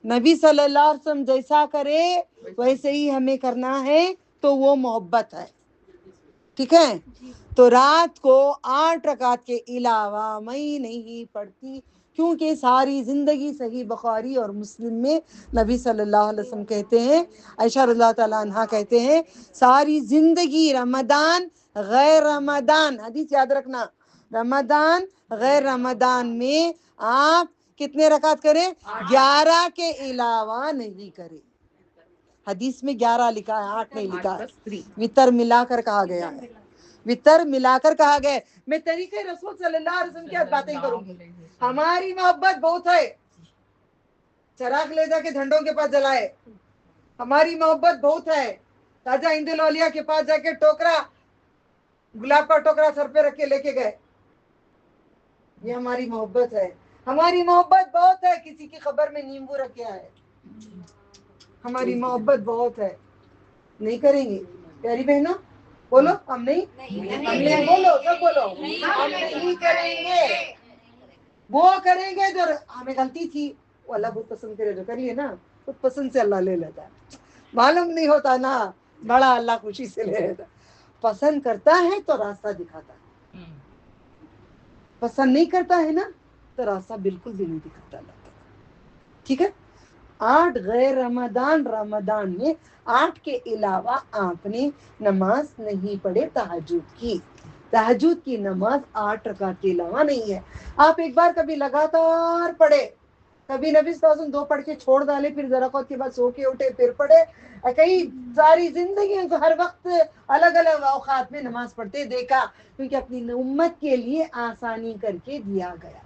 [SPEAKER 1] نبی صلی اللہ علیہ وسلم جیسا کرے ویسے ہی ہمیں کرنا ہے، تو وہ محبت ہے۔ ٹھیک ہے، تو رات کو 8 رکعت کے علاوہ میں نہیں پڑھتی، کیونکہ ساری زندگی صحیح بخاری اور مسلم میں نبی صلی اللہ علیہ وسلم کہتے ہیں، عائشہ رضی اللہ تعالیٰ عنہا کہتے ہیں، ساری زندگی رمضان غیر رمضان، حدیث یاد رکھنا، رمضان غیر رمضان میں آپ کتنے رکعت کریں؟ 11 کے علاوہ نہیں کریں۔ حدیث میں 11 لکھا ہے، 8 نہیں لکھا ہے، وتر ملا کر کہا گیا ہے، وتر ملا کر کہا گیا ہے۔ میں طریقے رسول صلی اللہ علیہ وسلم کی باتیں کروں گی۔ ہماری محبت بہت ہے، چراغ لے جا کے جھنڈوں کے پاس جلائے، ہماری محبت بہت ہے، خواجہ ہند الاولیاء کے پاس جا کے ٹوکرا، گلاب کا ٹوکرا سر پہ رکھ کے لے کے گئے، یہ ہماری محبت ہے۔ ہماری محبت بہت ہے، کسی کی خبر میں نیمبو رکھے آئے، ہماری محبت بہت ہے، نہیں کریں گے پیاری بہنوں، بولو ہم نہیں بولو سب بولو، ہم نہیں کریں گے، وہ کریں گے جو ہمیں غلطی تھی، وہ اللہ بہت پسند کرے جو کر لیے نا، خود پسند سے اللہ لے لیتا ہے، معلوم نہیں ہوتا نا، بڑا اللہ خوشی سے لے لیتا، پسند کرتا ہے تو راستہ دکھاتا ہے، پسند نہیں کرتا ہے نا تو راستہ بالکل بھی نہیں دکھاتا اللہ تعالیٰ۔ ٹھیک ہے، 8 غیر رمضان میں 8 کے علاوہ آپ نے نماز نہیں پڑھے تہجد کی، تہجد کی نماز 8 رکعت کے علاوہ نہیں ہے۔ آپ ایک بار کبھی لگاتار پڑھے، کبھی نبی صلی اللہ علیہ وسلم 2 پڑھ کے چھوڑ ڈالے، پھر ذرا وقت کے بعد سو کے اٹھے پھر پڑھے، کئی ساری زندگی ان کو ہر وقت الگ الگ اوقات میں نماز پڑھتے دیکھا، کیونکہ اپنی امت کے لیے آسانی کر کے دیا گیا۔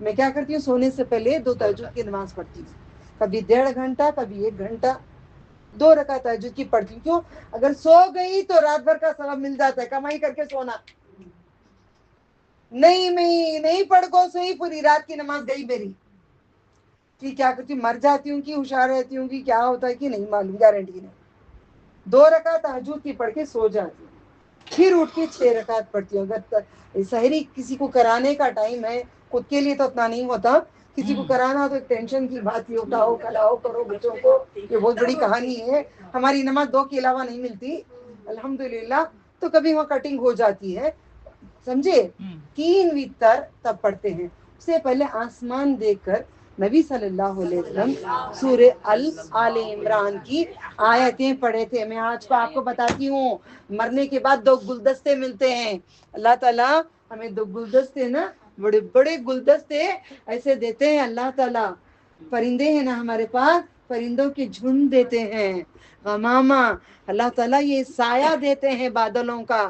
[SPEAKER 1] میں کیا کرتی ہوں، سونے سے پہلے 2 تہجد کی نماز پڑھتی ہوں، کبھی 1.5 گھنٹہ، کبھی 1 گھنٹہ، 2 رکعت تہجد کی پڑھتی ہوں۔ کیوں؟ اگر سو گئی تو رات بھر کا ثواب مل جاتا ہے، کمائی کر کے سونا، نہیں پڑھ کو صحیح، پوری رات کی نماز گئی میری کہ کیا کرتی ہوں، مر جاتی ہوں کہ ہوشیار رہتی ہوں کہ کیا ہوتا ہے کہ نہیں معلوم، گارنٹی نہیں. 2 رکعت تہجد کی پڑھ کے سو جاتی ہوں، پھر اٹھ کے 6 رکعت پڑھتی ہوں. اگر سحری کسی کو کرانے کا ٹائم ہے، خود کے لیے تو اتنا نہیں ہوتا، کسی کو کرانا تو ایک ٹینشن کی بات ہی، اٹھاؤ کھلاؤ کرو بچوں کو، یہ بہت بڑی کہانی ہے. ہماری نماز 2 کے علاوہ نہیں ملتی الحمدللہ، تو کبھی وہاں کٹنگ ہو جاتی ہے، سمجھے. 3 وتر تب پڑھتے ہیں. اس سے پہلے آسمان دیکھ کر نبی صلی اللہ علیہ وسلم سورہ آل عمران کی آیتیں پڑھے تھے. میں آج کو آپ کو بتاتی ہوں، مرنے کے بعد 2 گلدستے ملتے ہیں. اللہ تعالیٰ ہمیں 2 گلدستے نا، بڑے بڑے گلدستے ایسے دیتے ہیں اللہ تعالیٰ. پرندے ہیں نا ہمارے پاس، پرندوں کے جھنڈ دیتے ہیں. غمامہ، اللہ تعالیٰ یہ سایہ دیتے ہیں بادلوں کا.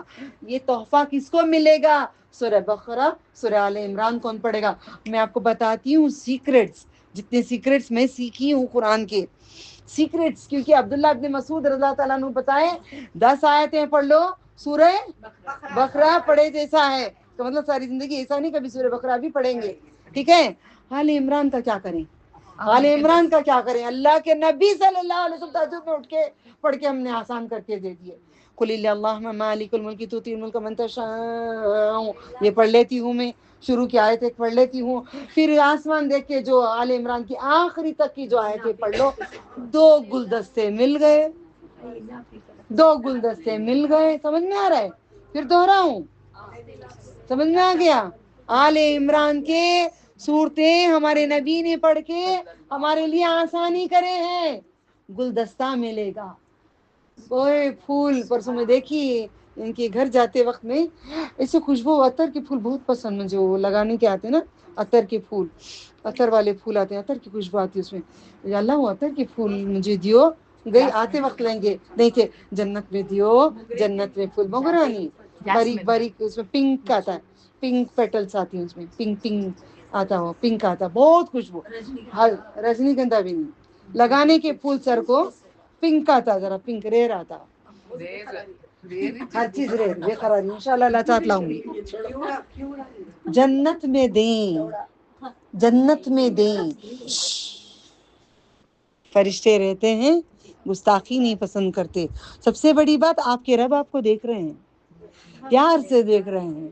[SPEAKER 1] یہ تحفہ کس کو ملے گا؟ سورہ بقرہ، سورہ آل عمران کون پڑھے گا؟ میں آپ کو بتاتی ہوں سیکریٹس، جتنے سیکریٹس میں سیکھی ہوں قرآن کے سیکریٹس، کیونکہ عبداللہ ابن مسعود رضی اللہ تعالیٰ عنہ بتائے 10 آیتیں پڑھ لو سورہ بقرہ پڑھے جیسا ہے. تو مطلب ساری زندگی ایسا نہیں کبھی سورہ بقرہ بھی پڑھیں گے، ٹھیک ہے. آل عمران کا کیا کریں؟ آل عمران کا کیا کریں؟ اللہ کے نبی صلی اللہ علیہ وسلم تہجد میں اٹھ کے پڑھ کے ہم نے آسان کر کے دے دیے. قل اللہم مالک الملک تؤتی الملک من تشاء، یہ پڑھ لیتی ہوں میں، شروع کی آیت ایک پڑھ لیتی ہوں. پھر آسمان دیکھ کے جو آل عمران کی آخری تک کی جو آیتیں پڑھ لو. 2 گلدستے مل گئے، 2 گلدستے مل گئے. سمجھ میں آ رہا ہے؟ پھر دوہراؤں؟ سمجھ میں آ گیا؟ آل عمران کے صورتیں ہمارے نبی نے پڑھ کے ہمارے لیے آسانی کرے ہیں. گلدستہ ملے گا. کوئی پھول پرسوں میں دیکھی ان کے گھر جاتے وقت میں، ایسے خوشبو عطر کے پھول بہت پسند مجھے، وہ لگانے کے آتے نا عطر کے پھول، عطر والے پھول آتے ہیں، عطر کی خوشبو آتی ہے اس میں. یا اللہ وہ عطر کے پھول مجھے دیو، گئی آتے وقت لیں گے. نہیں کہ جنت میں دیو، جنت میں پھول موگرانی باریک باریک، اس میں پنک آتا ہے، پنک پیٹلز آتی ہیں اس میں، پنک آتا ہو، پنک آتا، بہت خوشبو. رجنی گندھا بھی نہیں، لگانے کے پھول سر کو پنک آتا، ذرا پنک ریئر آتا. ہر چیز ریئر بے قراری انشاءاللہ اللہ چاہت لاؤں گی. جنت میں دیں، جنت میں دیں. فرشتے رہتے ہیں، گستاخی نہیں پسند کرتے. سب سے بڑی بات، آپ کے رب آپ کو دیکھ رہے ہیں، پیار سے دیکھ رہے ہیں،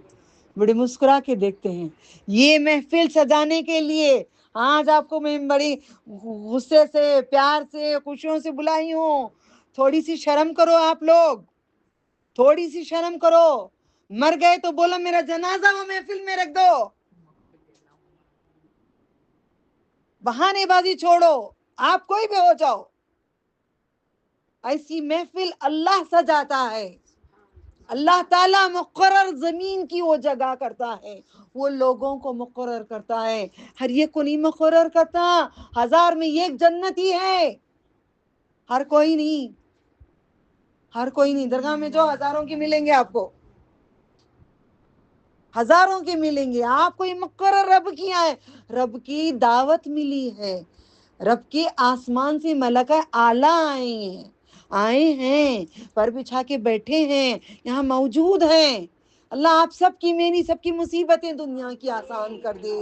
[SPEAKER 1] بڑے مسکرا کے دیکھتے ہیں. یہ محفل سجانے کے لیے آج آپ کو میں بڑی غصے سے، پیار سے، خوشیوں سے بلائی ہوں. تھوڑی سی شرم کرو آپ لوگ، تھوڑی سی شرم کرو. مر گئے تو بولو میرا جنازہ وہ محفل میں رکھ دو. بہانے بازی چھوڑو، آپ کوئی بھی ہو جاؤ. ایسی محفل اللہ سجاتا ہے. اللہ تعالیٰ مقرر زمین کی وہ جگہ کرتا ہے، وہ لوگوں کو مقرر کرتا ہے. ہر ایک کو نہیں مقرر کرتا. 1000 میں 1 جنتی ہے، ہر کوئی نہیں، ہر کوئی نہیں. درگاہ میں جو ہزاروں کی ملیں گے آپ کو، ہزاروں کے ملیں گے آپ کو. یہ مقرر رب کیا ہے، رب کی دعوت ملی ہے. رب کے آسمان سے ملائکہ اعلیٰ آئے ہیں، پر بچھا کے بیٹھے ہیں، یہاں موجود ہیں. اللہ آپ سب کی، میری سب کی مصیبتیں دنیا کی آسان کر دے،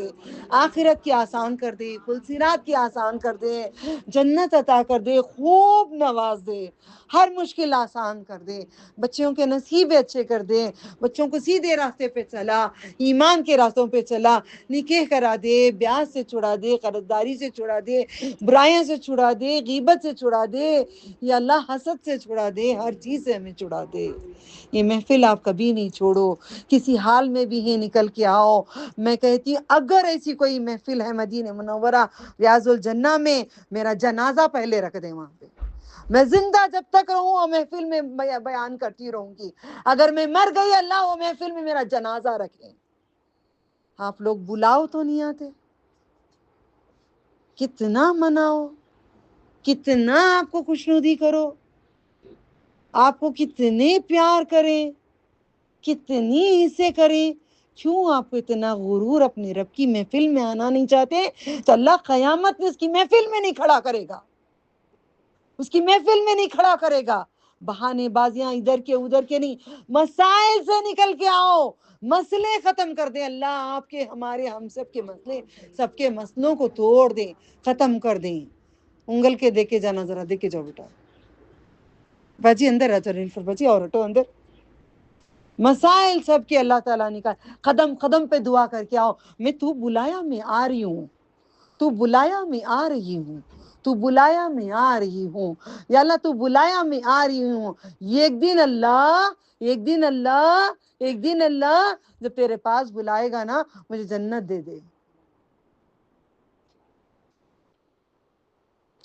[SPEAKER 1] آخرت کی آسان کر دے، پلسرات کی آسان کر دے، جنت عطا کر دے، خوب نواز دے، ہر مشکل آسان کر دے، بچوں کے نصیب اچھے کر دے، بچوں کو سیدھے راستے پہ چلا، ایمان کے راستوں پہ چلا، نکاح کرا دے، بیاہ سے چھڑا دے، قرضداری سے چھڑا دے، برائیوں سے چھڑا دے، غیبت سے چھڑا دے، یا اللہ حسد سے چھڑا دے، ہر چیز سے ہمیں چھڑا دے. یہ محفل آپ کبھی نہیں چھوڑو، کسی حال میں بھی ہی نکل کے آؤ. میں کہتی ہوں اگر ایسی کوئی محفل ہے مدینہ منورہ ریاض الجنہ میں، میرا جنازہ پہلے رکھ دیں وہاں پہ. میں زندہ جب تک رہوں وہ محفل میں بیان کرتی رہوں گی. اگر میں مر گئی، اللہ وہ محفل میں میرا جنازہ رکھے. آپ لوگ بلاؤ تو نہیں آتے، کتنا مناؤ، کتنا آپ کو خوشنودی کرو، آپ کو کتنے پیار کریں، کتنی عزت کریں، کیوں آپ کو اتنا غرور؟ اپنے رب کی محفل میں آنا نہیں چاہتے تو اللہ قیامت میں اس کی محفل میں نہیں کھڑا کرے گا، اس کی محفل میں نہیں کھڑا کرے گا. بہانے بازیاں ادھر کے ادھر کے نہیں، مسائل سے نکل کے آؤ، مسئلے ختم کر دیں. اللہ آپ کے ہمارے ہم سب کے مسئلے، سب کے مسئلوں کو توڑ دیں، ختم کر دیں. انگل کے دے کے جانا، ذرا دے کے جاؤ بیٹا. باجی اندر آ جا نیلوفر باجی، اور ہٹو اندر. مسائل سب کے اللہ تعالیٰ نکال. قدم قدم پہ دعا کر کے آؤ، میں تو بلایا میں آ رہی ہوں، تو بلایا میں آ رہی ہوں، تو بلایا میں آ رہی ہوں، یا اللہ تو بلایا میں آ رہی ہوں. ایک دن اللہ، ایک دن اللہ، ایک دن اللہ جب تیرے پاس بلائے گا نا، مجھے جنت دے دے،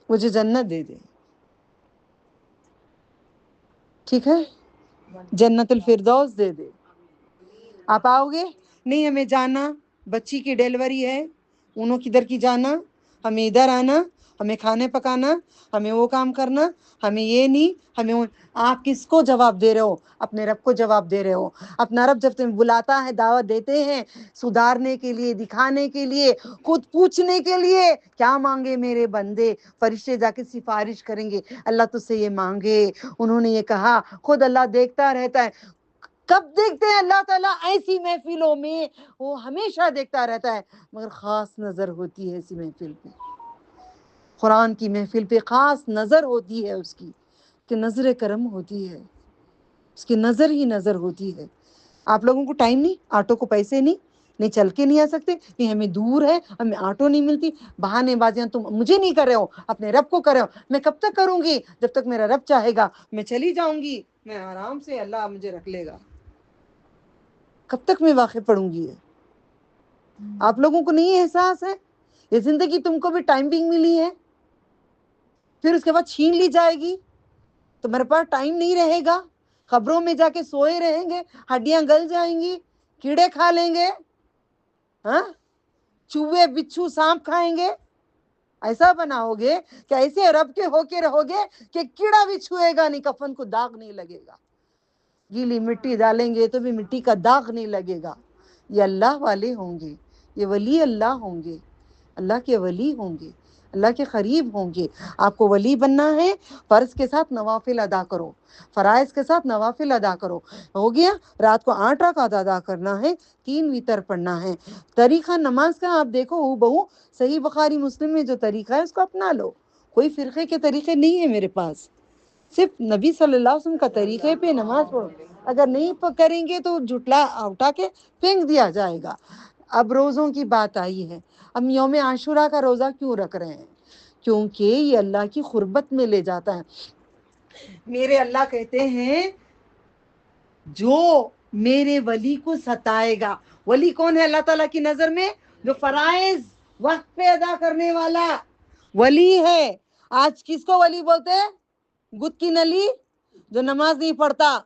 [SPEAKER 1] مجھے جنت دے دے. ٹھیک ہے، جنت الفردوس دے دے. آپ آؤ گے؟ نہیں ہمیں جانا، بچی کی ڈیلیوری ہے، انہوں کدھر کی جانا، ہمیں ادھر آنا، ہمیں کھانے پکانا، ہمیں وہ کام کرنا، ہمیں یہ نہیں، ہمیں آپ کس کو جواب دے رہے ہو؟ اپنے رب کو جواب دے رہے ہو. اپنا رب جب تمہیں بلاتا ہے، دعوت دیتے ہیں سدھارنے کے لیے، دکھانے کے لیے، خود پوچھنے کے لیے. کیا مانگے میرے بندے؟ فرشتے جا کے سفارش کریں گے، اللہ تجھ سے یہ مانگے. انہوں نے یہ کہا، خود اللہ دیکھتا رہتا ہے. کب دیکھتے ہیں اللہ تعالیٰ؟ ایسی محفلوں میں وہ ہمیشہ دیکھتا رہتا ہے، مگر خاص نظر ہوتی ہے ایسی محفل پہ. قرآن کی محفل پہ خاص نظر ہوتی ہے اس کی، کہ نظر کرم ہوتی ہے، اس کی نظر ہی نظر ہوتی ہے. آپ لوگوں کو ٹائم نہیں، آٹو کو پیسے نہیں چل کے نہیں آ سکتے، نہیں ہمیں دور ہے، ہمیں آٹو نہیں ملتی. بہانے بازیاں تم مجھے نہیں کر رہے ہو، اپنے رب کو کر رہے ہو. میں کب تک کروں گی؟ جب تک میرا رب چاہے گا. میں چلی جاؤں گی، میں آرام سے اللہ مجھے رکھ لے گا. کب تک میں واقع پڑوں گی؟ آپ لوگوں کو نہیں احساس ہے؟ یہ زندگی تم کو بھی ٹائمنگ ملی ہے، پھر اس کے بعد چھین لی جائے گی. تمہارے پاس ٹائم نہیں رہے گا، قبروں میں جا کے سوئے رہیں گے، ہڈیاں گل جائیں گی، کیڑے کھا لیں گے، ہاں چوہے بچھو سانپ کھائیں گے. ایسا بناؤ گے کہ ایسے رب کے ہو کے رہو گے کہ کیڑا بھی چھوئے گا نہیں، کفن کو داغ نہیں لگے گا. گیلی مٹی ڈالیں گے تو بھی مٹی کا داغ نہیں لگے گا. یہ اللہ والے ہوں گے، یہ ولی اللہ ہوں گے، اللہ کے ولی ہوں گے، اللہ کے قریب ہوں گے. آپ کو ولی بننا ہے، فرض کے ساتھ نوافل ادا کرو، فرائض کے ساتھ نوافل ادا کرو. ہو گیا؟ رات کو 8 رکعت ادا کرنا ہے، 3 وتر پڑھنا ہے. طریقہ نماز کا آپ دیکھو، بہو صحیح بخاری مسلم میں جو طریقہ ہے اس کو اپنا لو. کوئی فرقے کے طریقے نہیں ہے میرے پاس، صرف نبی صلی اللہ علیہ وسلم کا طریقے پہ نماز پڑھو. اگر نہیں کریں گے تو جھٹلا اٹھا کے پھینک دیا جائے گا. اب روزوں کی بات آئی ہے. ہم یوم عاشورہ کا روزہ کیوں رکھ رہے ہیں؟ کیونکہ یہ اللہ کی قربت میں لے جاتا ہے. میرے اللہ کہتے ہیں جو میرے ولی کو ستائے گا. ولی کون ہے اللہ تعالیٰ کی نظر میں؟ جو فرائض وقت پہ ادا کرنے والا ولی ہے. آج کس کو ولی بولتے ہیں؟ گت کی نلی جو نماز نہیں پڑھتا،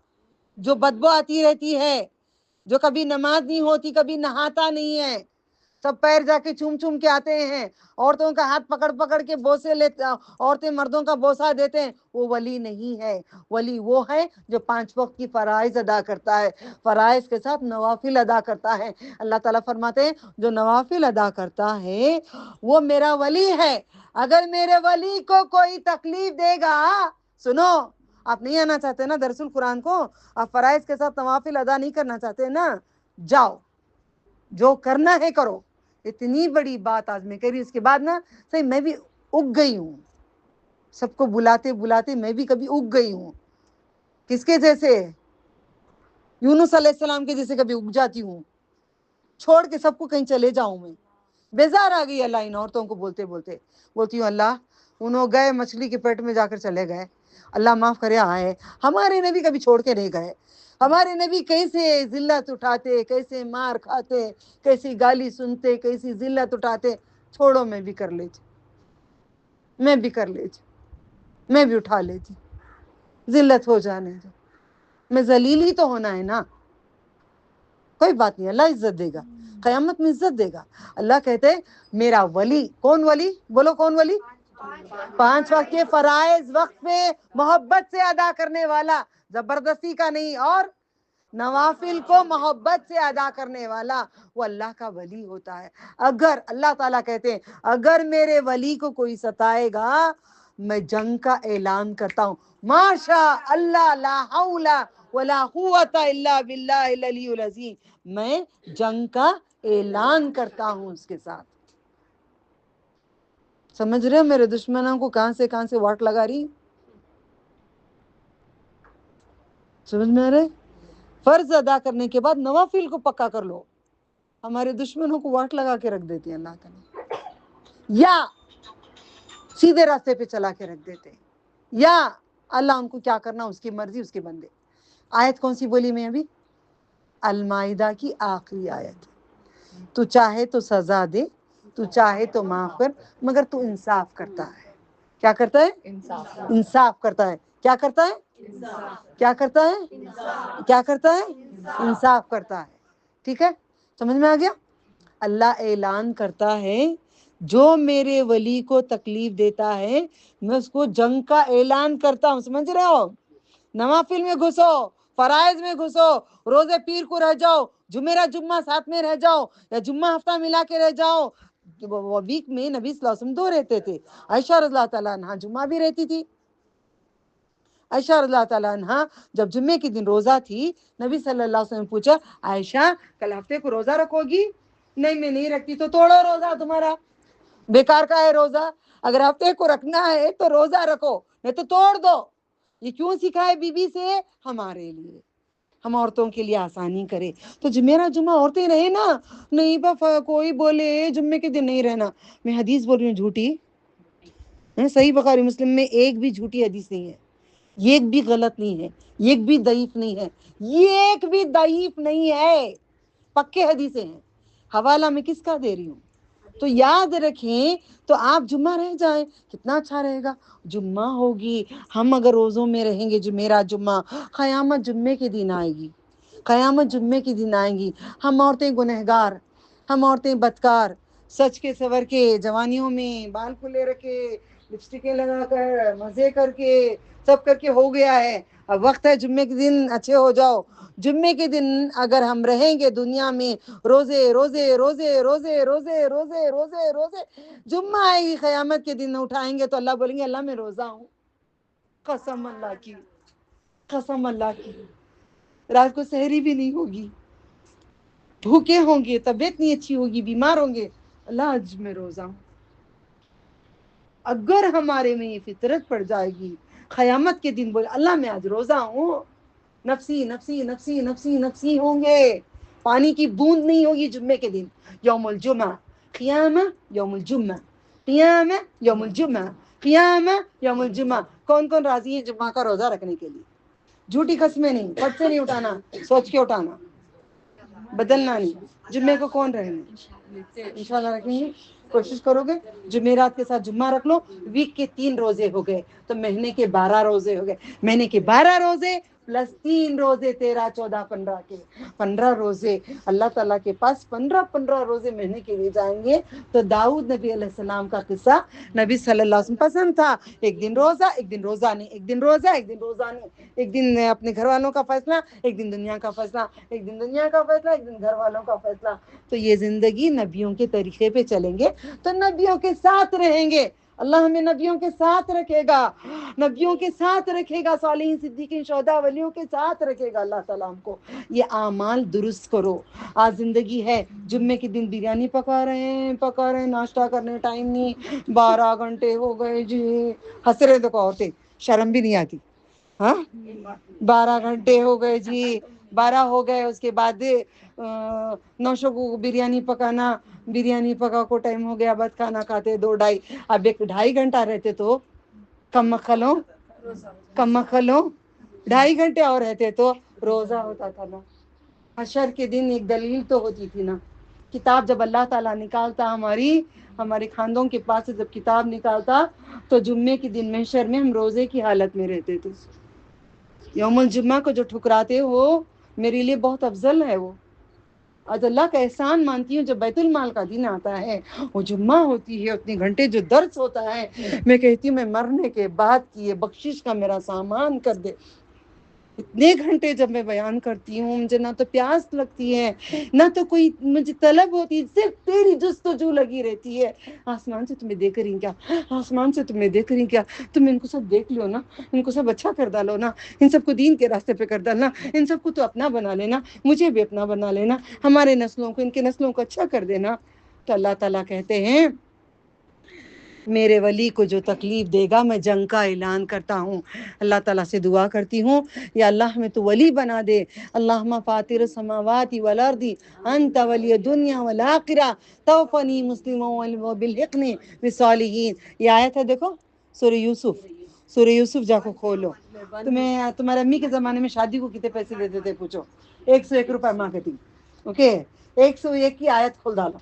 [SPEAKER 1] جو بدبو آتی رہتی ہے، جو کبھی نماز نہیں ہوتی، کبھی نہاتا نہیں ہے، سب پیر جا کے چوم چوم کے آتے ہیں، عورتوں کا ہاتھ پکڑ پکڑ کے بوسے لیتے، عورتیں مردوں کا بوسہ دیتے ہیں. وہ ولی نہیں ہے. ولی وہ ہے جو 5 وقت کی فرائض ادا کرتا ہے، فرائض کے ساتھ نوافل ادا کرتا ہے. اللہ تعالیٰ فرماتے ہیں جو نوافل ادا کرتا ہے وہ میرا ولی ہے. اگر میرے ولی کو کوئی تکلیف دے گا، سنو، آپ نہیں آنا چاہتے نا درس القرآن کو، آپ فرائض کے ساتھ نوافل ادا نہیں کرنا چاہتے نا، جاؤ، جو کرنا ہے کرو. اتنی بڑی بات آج میں کری. اس کے بعد نا صحیح میں بھی اگ گئی ہوں، سب کو بلاتے بلاتے میں بھی کبھی اگ گئی ہوں. کس کے جیسے؟ یونس علیہ السلام کے جیسے کبھی اگ جاتی ہوں، چھوڑ کے سب کو کہیں چلے جاؤں. میں بیزار آ گئی اللہ ان عورتوں کو بولتے بولتے. بولتی ہوں اللہ انہوں گئے مچھلی کے پیٹ میں جا کر چلے گئے، اللہ معاف کرے آئے. ہمارے نبی کبھی چھوڑ کے نہیں گئے. ہمارے نبی کیسے ذلت اٹھاتے، کیسے مار کھاتے، کیسی گالی سنتے، کیسی ذلت اٹھاتے. چھوڑو میں بھی کر لیتی، میں بھی کر لیتی، میں بھی اٹھا لیتی. ذلت ہو جانے دو، میں ذلیل ہی تو ہونا ہے نا. کوئی بات نہیں، اللہ عزت دے گا، قیامت میں عزت دے گا. اللہ کہتے میرا ولی. کون ولی؟ بولو کون ولی؟ 5 وقت کے فرائض وقت پہ محبت سے ادا کرنے والا، زبردستی کا نہیں. اور نوافل کو محبت سے ادا کرنے والا، وہ اللہ کا ولی ہوتا ہے. اگر اللہ تعالیٰ کہتے ہیں اگر میرے ولی کو کوئی ستائے گا میں جنگ کا اعلان کرتا ہوں. ماشا اللہ لا حول ولا قوت الا باللہ العلی العظیم. میں جنگ کا اعلان کرتا ہوں اس کے ساتھ. سمجھ رہے ہو میرے دشمنوں کو کہاں سے واٹ لگا رہی؟ سمجھ میں آ رہے؟ فرض ادا کرنے کے بعد نوافل کو پکا کر لو. ہمارے دشمنوں کو واٹ لگا کے رکھ دیتی ہیں اللہ تعالیٰ، یا سیدھے راستے پہ چلا کے رکھ دیتے ہیں، یا اللہ ان کو کیا کرنا اس کی مرضی، اس کے بندے. آیت کون سی بولی میں ابھی؟ المائدہ کی آخری آیت. تو چاہے تو سزا دے، تو چاہے تو معاف کر، مگر تو انصاف کرتا ہے. کیا کرتا ہے؟ انصاف کرتا ہے. کیا کرتا ہے؟ کیا کرتا ہے؟ کیا کرتا ہے؟ انصاف کرتا ہے. ٹھیک ہے، سمجھ میں آ گیا؟ اللہ اعلان کرتا ہے جو میرے ولی کو تکلیف دیتا ہے میں اس کو جنگ کا اعلان کرتا ہوں. سمجھ رہے ہو؟ نوافل میں گھسو، فرائض میں گھسو، روزے پیر کو رہ جاؤ، جمعرات جمعہ ساتھ میں رہ جاؤ، یا جمعہ ہفتہ ملا کے رہ جاؤ. ویک میں نبی صلی اللہ علیہ وسلم 2 رہتے تھے. عائشہ رضی اللہ تعالیٰ عنہ جمعہ بھی رہتی تھی. عائشہ رضی اللہ تعالیٰ عنہ جب جمعے کے دن روزہ تھی، نبی صلی اللہ علیہ وسلم نے پوچھا عائشہ کل ہفتے کو روزہ رکھو گی؟ نہیں میں نہیں رکھتی. تو توڑو روزہ تمہارا، بیکار کا ہے روزہ. اگر ہفتے کو رکھنا ہے تو روزہ رکھو، نہیں تو توڑ دو. یہ کیوں سکھائے بی بی سے؟ ہمارے لیے، ہم عورتوں کے لیے آسانی کرے. تو میرا جمعہ عورتیں رہے نا. نہیں بابا کوئی بولے جمعے کے دن نہیں رہنا، میں حدیث بول رہی ہوں جھوٹی، صحیح بخاری مسلم میں ایک بھی جھوٹی حدیث نہیں ہے، ایک بھی غلط نہیں ہے، ایک بھی ضعیف نہیں ہے، ایک بھی ضعیف نہیں ہے، پکے حدیثیں ہیں. حوالہ میں کس کا دے رہی ہوں. تو یاد رکھیں، تو آپ جمعہ رہ جائیں کتنا اچھا رہے گا. جمعہ ہوگی، ہم اگر روزوں میں رہیں گے جمعرات جمعہ، قیامت جمعے کے دن آئے گی، قیامت جمعے کے دن آئے گی. ہم عورتیں گنہگار، ہم عورتیں بدکار، سچ کے سور کے جوانیوں میں بال کھلے رکھے، لپسٹکیں لگا کر مزے کر کے سب کر کے ہو گیا ہے. اب وقت ہے جمعے کے دن اچھے ہو جاؤ. جمعے کے دن اگر ہم رہیں گے دنیا میں روزے روزے روزے روزے روزے روزے روزے روزے، جمعہ آئے گی قیامت کے دن اٹھائیں گے تو اللہ بولیں گے اللہ میں روزہ ہوں. قسم اللہ کی، قسم اللہ کی، رات کو سحری بھی نہیں ہوگی، بھوکے ہوں گے، طبیعت نہیں اچھی ہوگی، بیمار ہوں گے، اللہ آج میں روزہ ہوں. اگر ہمارے میں یہ فطرت پڑ جائے گی قیامت کے دن بولے اللہ میں آج روزہ ہوں، نفسی نفسی نفسی نفسی نفسی ہوں گے. پانی کی بوند نہیں ہوگی جمعے کے دن. یوم الجمعہ قیامہ، یوم الجمعہ قیامہ، یوم الجمعہ قیامہ، یوم الجمعہ. کون کون راضی ہے جمعہ کا روزہ رکھنے کے لیے؟ جھوٹی قسمیں نہیں، پٹ سے نہیں اٹھانا، سوچ کے اٹھانا، بدلنا نہیں. جمعے کو کون رہیں گے؟ انشاءاللہ رکھیں گے. کوشش کرو گے جمعرات کے ساتھ جمعہ رکھ لو. ویک کے 3 روزے ہو گئے تو مہینے کے 12 روزے ہو گئے. مہینے کے 12 روزے پلس 3 روزے 13 14 15 کے 15 روزے. اللہ تعالیٰ کے پاس 15 روزے مہینے کے لیے جائیں گے. تو داؤد نبی علیہ السلام کا قصہ نبی صلی اللہ علیہ وسلم پسند تھا. ایک دن روزہ، ایک دن روزہ نہیں، ایک دن روزہ، ایک دن روزہ نہیں، ایک دن اپنے گھر والوں کا فیصلہ، ایک دن دنیا کا فیصلہ، ایک دن دنیا کا فیصلہ، ایک دن گھر والوں کا فیصلہ. تو یہ زندگی نبیوں کے طریقے پہ چلیں گے تو نبیوں کے ساتھ رہیں گے. اللہ ہمیں نبیوں کے ساتھ رکھے گا، نبیوں کے ساتھ رکھے گا، صالحین صدیقین شہداء ولیوں کے ساتھ رکھے گا اللہ تعالیٰ ہم کو. یہ اعمال درست کرو. آج زندگی ہے جمعے کے دن بریانی پکا رہے ہیں، ناشتہ کرنے ٹائم نہیں، 12 گھنٹے ہو گئے جی. ہنس رہے دیکھو عورتیں، شرم بھی نہیں آتی. ہاں 12 گھنٹے ہو گئے جی، 12 ہو گئے. اس کے بعد نوشوں کو بریانی پکانا، بریانی پکا کو ٹائم ہو گیا، بعد کھانا کھاتے 2 ڈھائی. اب 1 ڈھائی گھنٹہ رہتے تو کم مکھلوں 2.5 گھنٹے اور رہتے تو روزہ ہوتا تھا نا. حشر کے دن ایک دلیل تو ہوتی تھی نا. کتاب جب اللہ تعالیٰ نکالتا ہمارے خاندوں کے پاس سے جب کتاب نکالتا تو جمعے کے دن محشر میں ہم روزے کی حالت میں رہتے تھے. یوم الجمعہ کو جو ٹھکراتے ہو میرے لیے بہت افضل ہے. وہ آج اللہ کا احسان مانتی ہوں. جب بیت المال کا دن آتا ہے، وہ جمعہ ہوتی ہے، اتنے گھنٹے جو درس ہوتا ہے، میں کہتی ہوں میں مرنے کے بعد کی یہ بخشش کا میرا سامان کر دے. اتنے گھنٹے جب میں بیان کرتی ہوں مجھے نہ تو پیاس لگتی ہے نہ تو کوئی مجھے طلب ہوتی ہے، صرف تیری جستجو لگی رہتی ہے. آسمان سے تمہیں دیکھ رہی کیا، آسمان سے تمہیں دیکھ رہی کیا، تم ان کو سب دیکھ لو نا، ان کو سب اچھا کر ڈالو نا، ان سب کو دین کے راستے پہ کر ڈالنا، ان سب کو تو اپنا بنا لینا، مجھے بھی اپنا بنا لینا، ہمارے نسلوں کو ان کے نسلوں کو اچھا کر دینا. تو اللہ تعالیٰ کہتے ہیں میرے ولی کو جو تکلیف دے گا میں جنگ کا اعلان کرتا ہوں. اللہ تعالیٰ سے دعا کرتی ہوں یا اللہ ہمیں تو ولی بنا دے. اللہم فاطر السماوات والارض انت ولی الدنیا والآخرہ توفنی مسلما وبالحقنی بالصالحین. یہ آیت ہے دیکھو سورہ یوسف، سورہ یوسف جا کو کھولو. تمہارے امی کے زمانے میں شادی کو کتنے پیسے دیتے تھے پوچھو؟ 101 روپے مارکیٹنگ. اوکے 101 کی آیت کھول ڈالو،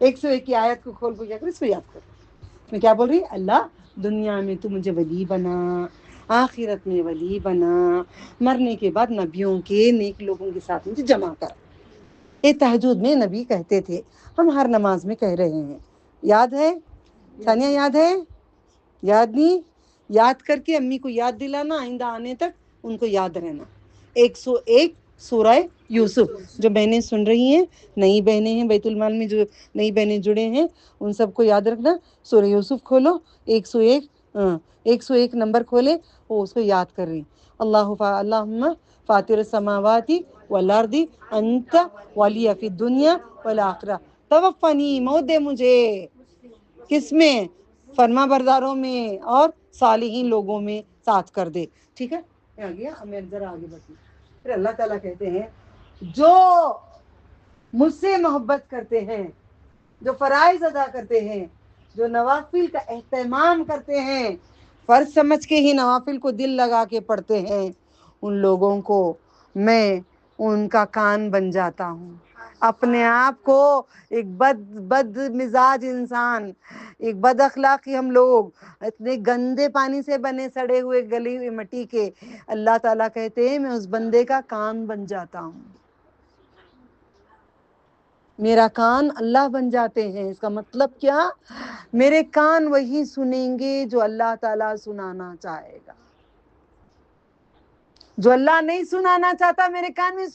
[SPEAKER 1] 101 کی آیت کو کھول کو کیا کرو اس کو یاد کرو. میں کیا بول رہی؟ اللہ دنیا میں تو مجھے ولی بنا، آخرت میں ولی بنا، مرنے کے بعد نبیوں کے نیک لوگوں کے ساتھ مجھے جمع کر. یہ تہجد میں نبی کہتے تھے، ہم ہر نماز میں کہہ رہے ہیں. یاد ہے ثانیہ؟ یاد ہے؟ یاد نہیں؟ یاد کر کے امی کو یاد دلانا آئندہ آنے تک ان کو یاد رہنا. 101 سورہ یوسف. جو بہنیں سن رہی ہیں، نئی بہنیں ہیں بیت المال میں، جو نئی بہنیں جڑے ہیں ان سب کو یاد رکھنا. سورہ یوسف کھولو، 101 101 نمبر کھولے وہ اس کو یاد کر رہی. اللہم فاطر السماوات والارض انت ولی فی الدنیا والآخرہ توفنی، موت دے مجھے کس میں؟ فرما برداروں میں اور صالحین لوگوں میں ساتھ کر دے. ٹھیک ہے آ گیا. میں ذرا آگے بڑھتی. پھر اللہ تعالیٰ کہتے ہیں جو مجھ سے محبت کرتے ہیں، جو فرائض ادا کرتے ہیں، جو نوافل کا اہتمام کرتے ہیں، فرض سمجھ کے ہی نوافل کو دل لگا کے پڑھتے ہیں، ان لوگوں کو میں ان کا کان بن جاتا ہوں. اپنے آپ کو ایک بد مزاج انسان، ایک بد اخلاقی ہم لوگ اتنے گندے پانی سے بنے سڑے ہوئے گلی ہوئی مٹی کے، اللہ تعالیٰ کہتے ہیں میں اس بندے کا کان بن جاتا ہوں. میرا کان اللہ بن جاتے ہیں. اس کا مطلب کیا؟ میرے کان وہی سنیں گے جو اللہ تعالیٰ سنانا چاہے گا. جو اللہ نہیں سنانا چاہتا میرے کان میں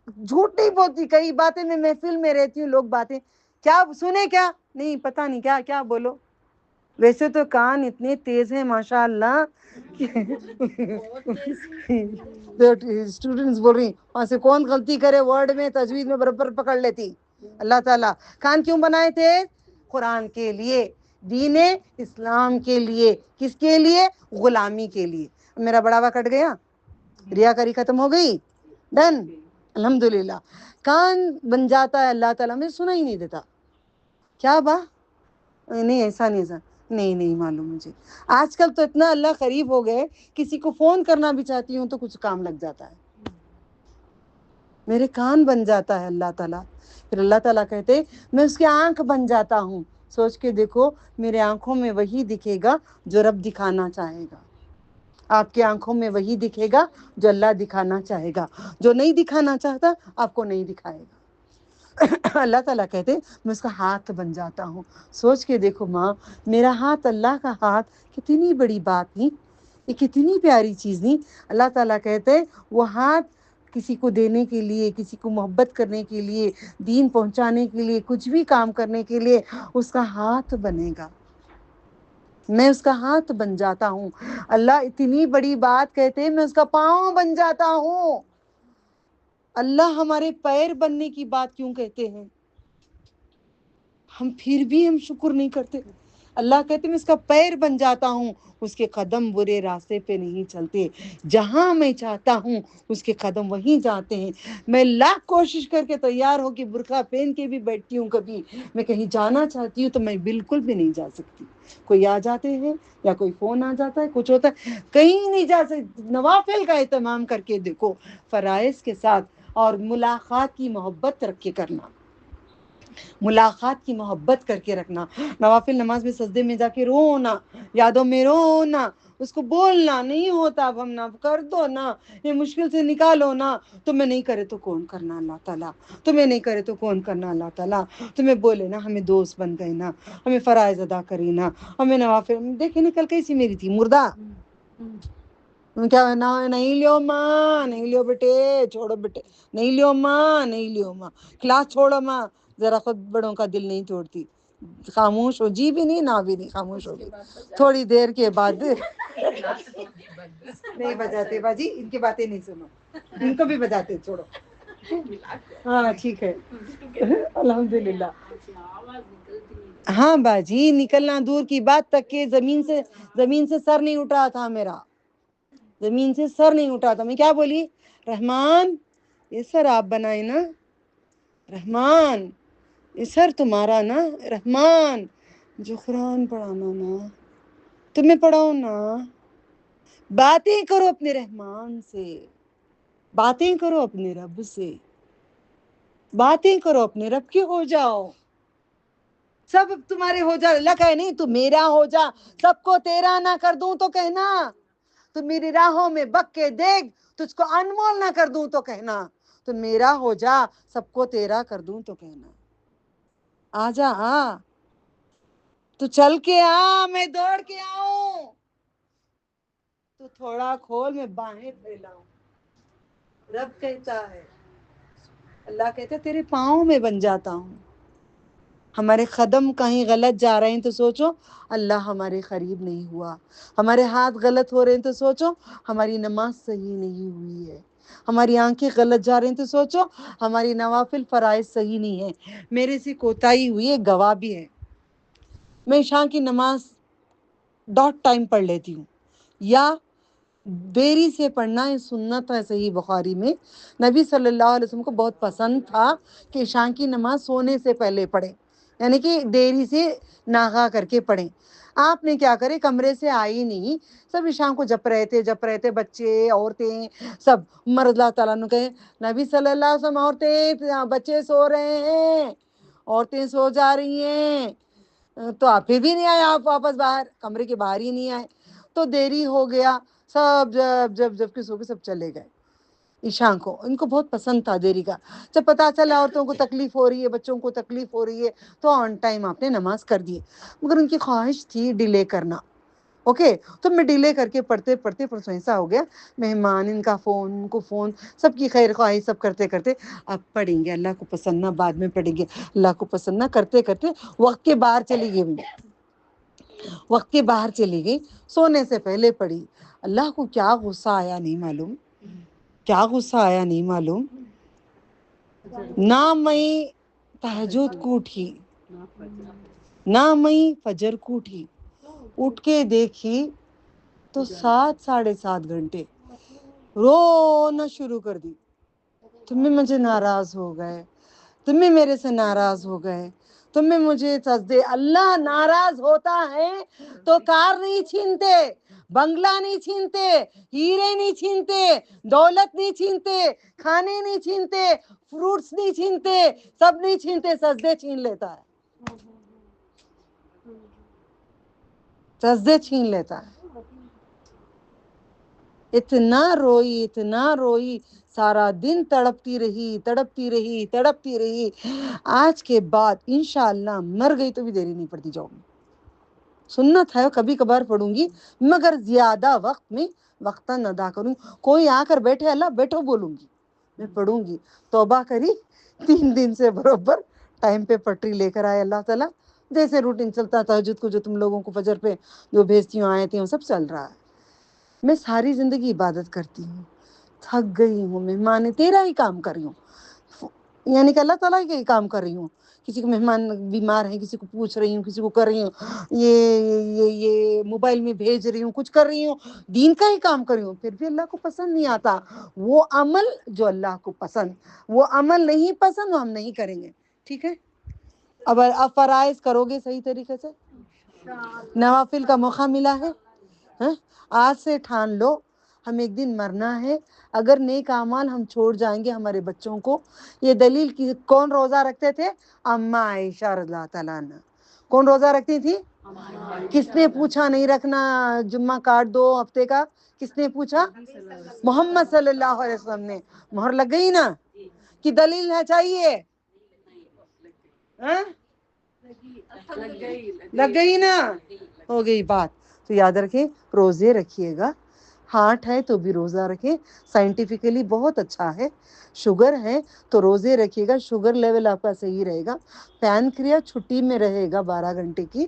[SPEAKER 1] جھوٹ نہیں بولتی. کئی باتیں میں محفل میں رہتی ہوں، لوگ باتیں کیا سنے کیا نہیں پتہ نہیں کیا کیا بولو. ویسے تو کان اتنے تیز ہیں ماشاء اللہ. اسٹوڈنٹس بول رہی وہاں سے کون غلطی کرے ورڈ میں تجوید میں برابر پکڑ لیتی. اللہ تعالیٰ کان کیوں بنائے تھے؟ قرآن کے لیے، دین اسلام کے لیے. کس کے لیے؟ غلامی کے لیے. میرا بڑھاوا کٹ گیا، ریاکاری ختم ہو گئی، ڈن الحمدللہ. کان بن جاتا ہے اللہ تعالیٰ، میں سنا ہی نہیں دیتا. کیا با نہیں ایسا نہیں ایسا نہیں معلوم مجھے. آج کل تو اتنا اللہ قریب ہو گئے، کسی کو فون کرنا بھی چاہتی ہوں تو کچھ کام لگ جاتا ہے. میرے کان بن جاتا ہے اللہ تعالیٰ. پھر اللہ تعالیٰ کہتے میں اس کی آنکھ بن جاتا ہوں. سوچ کے دیکھو میرے آنکھوں میں وہی دکھے گا جو رب دکھانا چاہے گا. آپ کی آنکھوں میں وہی دکھے گا جو اللہ دکھانا چاہے گا. جو نہیں دکھانا چاہتا آپ کو نہیں دکھائے گا. اللہ تعالیٰ کہتے میں اس کا ہاتھ بن جاتا ہوں. سوچ کے دیکھو ماں، میرا ہاتھ اللہ کا ہاتھ کتنی بڑی بات نہیں، یہ کتنی پیاری چیز نہیں. اللہ تعالیٰ کہتے وہ ہاتھ کسی کو دینے کے لیے، کسی کو محبت کرنے کے لیے، دین پہنچانے کے لیے، کچھ بھی کام کرنے کے لیے اس کا ہاتھ بنے گا. میں اس کا ہاتھ بن جاتا ہوں. اللہ اتنی بڑی بات کہتے میں اس کا پاؤں بن جاتا ہوں. اللہ ہمارے پیر بننے کی بات کیوں کہتے ہیں؟ ہم پھر بھی ہم شکر نہیں کرتے. اللہ کہتے میں اس کا پیر بن جاتا ہوں. اس کے قدم برے راستے پہ نہیں چلتے، جہاں میں چاہتا ہوں اس کے قدم وہیں جاتے ہیں. میں لاکھ کوشش کر کے تیار ہو کہ برقع پہن کے بھی بیٹھتی ہوں، کبھی میں کہیں جانا چاہتی ہوں تو میں بالکل بھی نہیں جا سکتی. کوئی آ جاتے ہیں یا کوئی فون آ جاتا ہے، کچھ ہوتا ہے، کہیں نہیں جا سکتی. نوافل کا اہتمام کر کے دیکھو فرائض کے ساتھ، اور ملاقات کی محبت رکھ کے کرنا، ملاقات کی محبت کر کے رکھنا. نوافل نماز میں سجدے میں جا کے رونا، یادوں میں رونا، اس کو بولنا نہیں ہوتا اب ہم نہ کر دو نا، یہ مشکل سے نکالو نا. تمہیں نہیں کرے تو کون کرنا اللہ تعالیٰ، تمہیں نہیں کرے تو کون کرنا اللہ تعالیٰ. تمہیں بولے نا ہمیں دوست بن گئے نا، ہمیں فرائض ادا کری نا، ہمیں نوافل. دیکھے نا کل کیسی میری تھی مردہ، کیا نہیں لیو ماں، نہیں لیو بیٹے، چھوڑو بیٹے، نہیں لیو ماں، نہیں لیو ماں، کلاس چھوڑو ماں، ذرا خود بڑوں کا دل نہیں توڑتی، خاموش ہو، جی بھی نہیں، نہ بھی نہیں، خاموش ہوگی تھوڑی دیر کے بعد نہیں بجاتے باجی، ان کی باتیں نہیں سنو، ان کو بھی بجاتے، چھوڑو، ہاں ٹھیک ہے، الحمدللہ۔ ہاں باجی، نکلنا دور کی بات تک کہ زمین سے سر نہیں اٹھا تھا میرا، زمین سے سر نہیں اٹھا تھا، میں کیا بولی، رحمان یہ سر آپ بنائے نا، رحمان یہ سر تمہارا نا، رحمان جو قرآن پڑھانا نا، تمہیں پڑھاؤ نا، باتیں کرو اپنے رحمان سے، باتیں کرو اپنے رب سے، باتیں کرو اپنے رب کے، ہو جاؤ سب تمہارے، ہو جا، اللہ کہے نہیں تو میرا ہو جا، سب کو تیرا نہ کر دوں تو کہنا، تو میری راہوں میں بک کے دیکھ، تجھ کو انمول نہ کر دوں تو کہنا، تو میرا ہو جا، سب کو تیرا کر دوں تو کہنا، آ جا، تو چل کے آ، میں دوڑ کے آؤں، تو تھوڑا کھول، میں باہیں پھیلاؤں، رب کہتا ہے، اللہ کہتا ہے تیرے پاؤں میں بن جاتا ہوں، ہمارے قدم کہیں غلط جا رہے ہیں تو سوچو اللہ ہمارے قریب نہیں ہوا، ہمارے ہاتھ غلط ہو رہے ہیں تو سوچو ہماری نماز صحیح نہیں ہوئی ہے، ہماری آنکھیں غلط جا رہی ہیں تو سوچو ہماری نوافل فرائض صحیح نہیں ہے، میرے سے کوتاہی ہوئی ہے، گواہ بھی ہے، میں عشاء کی نماز ڈاٹ ٹائم پڑھ لیتی ہوں، یا دیری سے پڑھنا ہے، سنت ہے صحیح بخاری میں، نبی صلی اللہ علیہ وسلم کو بہت پسند تھا کہ عشاء کی نماز سونے سے پہلے پڑھیں، یعنی کہ دیری سے ناغا کر کے پڑھیں، آپ نے کیا کرے، کمرے سے آئی نہیں، سب عشاء کو جپ رہے تھے، بچے عورتیں سب، عمر اللہ تعالیٰ نے کہے نبی صلی اللہ علیہ وسلم، عورتیں بچے سو رہے ہیں، عورتیں سو جا رہی ہیں، تو آپ پھر بھی نہیں آئے، آپ واپس باہر کمرے کے باہر ہی نہیں آئے، تو دیری ہو گیا، سب جب کے سو کے سب چلے گئے، عشاء کو ان کو بہت پسند تھا دیری کا، جب پتا چلا عورتوں کو تکلیف ہو رہی ہے، بچوں کو تکلیف ہو رہی ہے، تو آن ٹائم آپ نے نماز کر دی، مگر ان کی خواہش تھی ڈیلے کرنا، اوکے، تو میں ڈیلے کر کے پڑھتے پرسوں ایسا ہو گیا، مہمان ان کا فون، ان کو فون، سب کی خیر خواہی سب کرتے اب پڑھیں گے، اللہ کو پسند نہ بعد میں پڑھیں گے، اللہ کو پسند نہ کرتے وقت کے باہر چلی گئی، وقت کے باہر چلی گئی، سونے سے پہلے پڑھی، اللہ کو کیا غصہ آیا نہیں معلوم، کیا غصہ آیا نہیں معلوم، نہ میں تہجد کو اٹھی، نہ میں فجر کو اٹھی، اٹھ کے دیکھی تو 7 ساڑھے 7 گھنٹے رونا شروع کر دی، تم مجھے ناراض ہو گئے، تم میرے سے ناراض ہو گئے، تم مجھے سجدے، اللہ ناراض ہوتا ہے تو کار نہیں چھینتے، بنگلہ نہیں چھینتے، ہیرے نہیں چھینتے، دولت نہیں چھینتے، کھانے نہیں چھینتے، فروٹس نہیں چھینتے، سب نہیں چھینتے، سجدے چھین لیتا ہے، سجدے چھین لیتا ہے، اتنا روئی، سارا دن تڑپتی رہی، آج کے بعد انشاءاللہ مر گئی تو بھی دیری نہیں پڑتی جاؤں گی، سنت ہے کبھی کبھار پڑھوں گی، مگر زیادہ وقت میں وقتاً ادا کروں، کوئی آ کر بیٹھے اللہ بیٹھو بولوں گی، میں پڑھوں گی، توبہ کری، 3 دن سے برابر ٹائم پہ پٹری لے کر آئے اللہ تعالیٰ، جیسے روٹین چلتا تہجد کو جو تم لوگوں کو فجر پہ جو بھیجتی ہوں آیتیں سب چل رہا ہے، میں ساری زندگی عبادت کرتی ہوں، تھک گئی ہوں، مہمان تیرا ہی کام کر رہی ہوں، یعنی کہ اللہ تعالیٰ کا ہی کام کر رہی ہوں، کسی کو مہمان بیمار ہے، کسی کو پوچھ رہی ہوں، کسی کو کر رہی ہوں، یہ موبائل میں بھیج رہی ہوں، کچھ کر رہی ہوں، دین کا ہی کام کر رہی ہوں، پھر بھی اللہ کو پسند نہیں آتا وہ عمل جو اللہ کو پسند، وہ عمل نہیں پسند وہ ہم نہیں کریں گے، ٹھیک ہے، اب فرائض کرو گے صحیح طریقے سے، نوافل کا موقع ملا ہے، آج سے ٹھان لو ہم ایک دن مرنا ہے، اگر نیک اعمال ہم چھوڑ جائیں گے ہمارے بچوں کو، یہ دلیل کی کون روزہ رکھتے تھے، اماں عائشہ رضی اللہ تعالیٰ عنہ، کون روزہ رکھتی تھی، کس نے پوچھا نہیں رکھنا، جمعہ کاٹ دو ہفتے کا، کس نے پوچھا، محمد صلی اللہ علیہ وسلم نے، مہر لگ گئی نا، کہ دلیل ہے چاہیے، لگ گئی نا، ہو گئی بات، تو یاد رکھیں روزے رکھیے گا، ہارٹ ہے تو بھی روزہ رکھیں، سائنٹیفکلی بہت اچھا ہے. شوگر ہے تو روزے رکھیے گا، شوگر لیول آپ کا صحیح رہے گا. پینکریا چھٹی میں رہے گا 12 گھنٹے کی،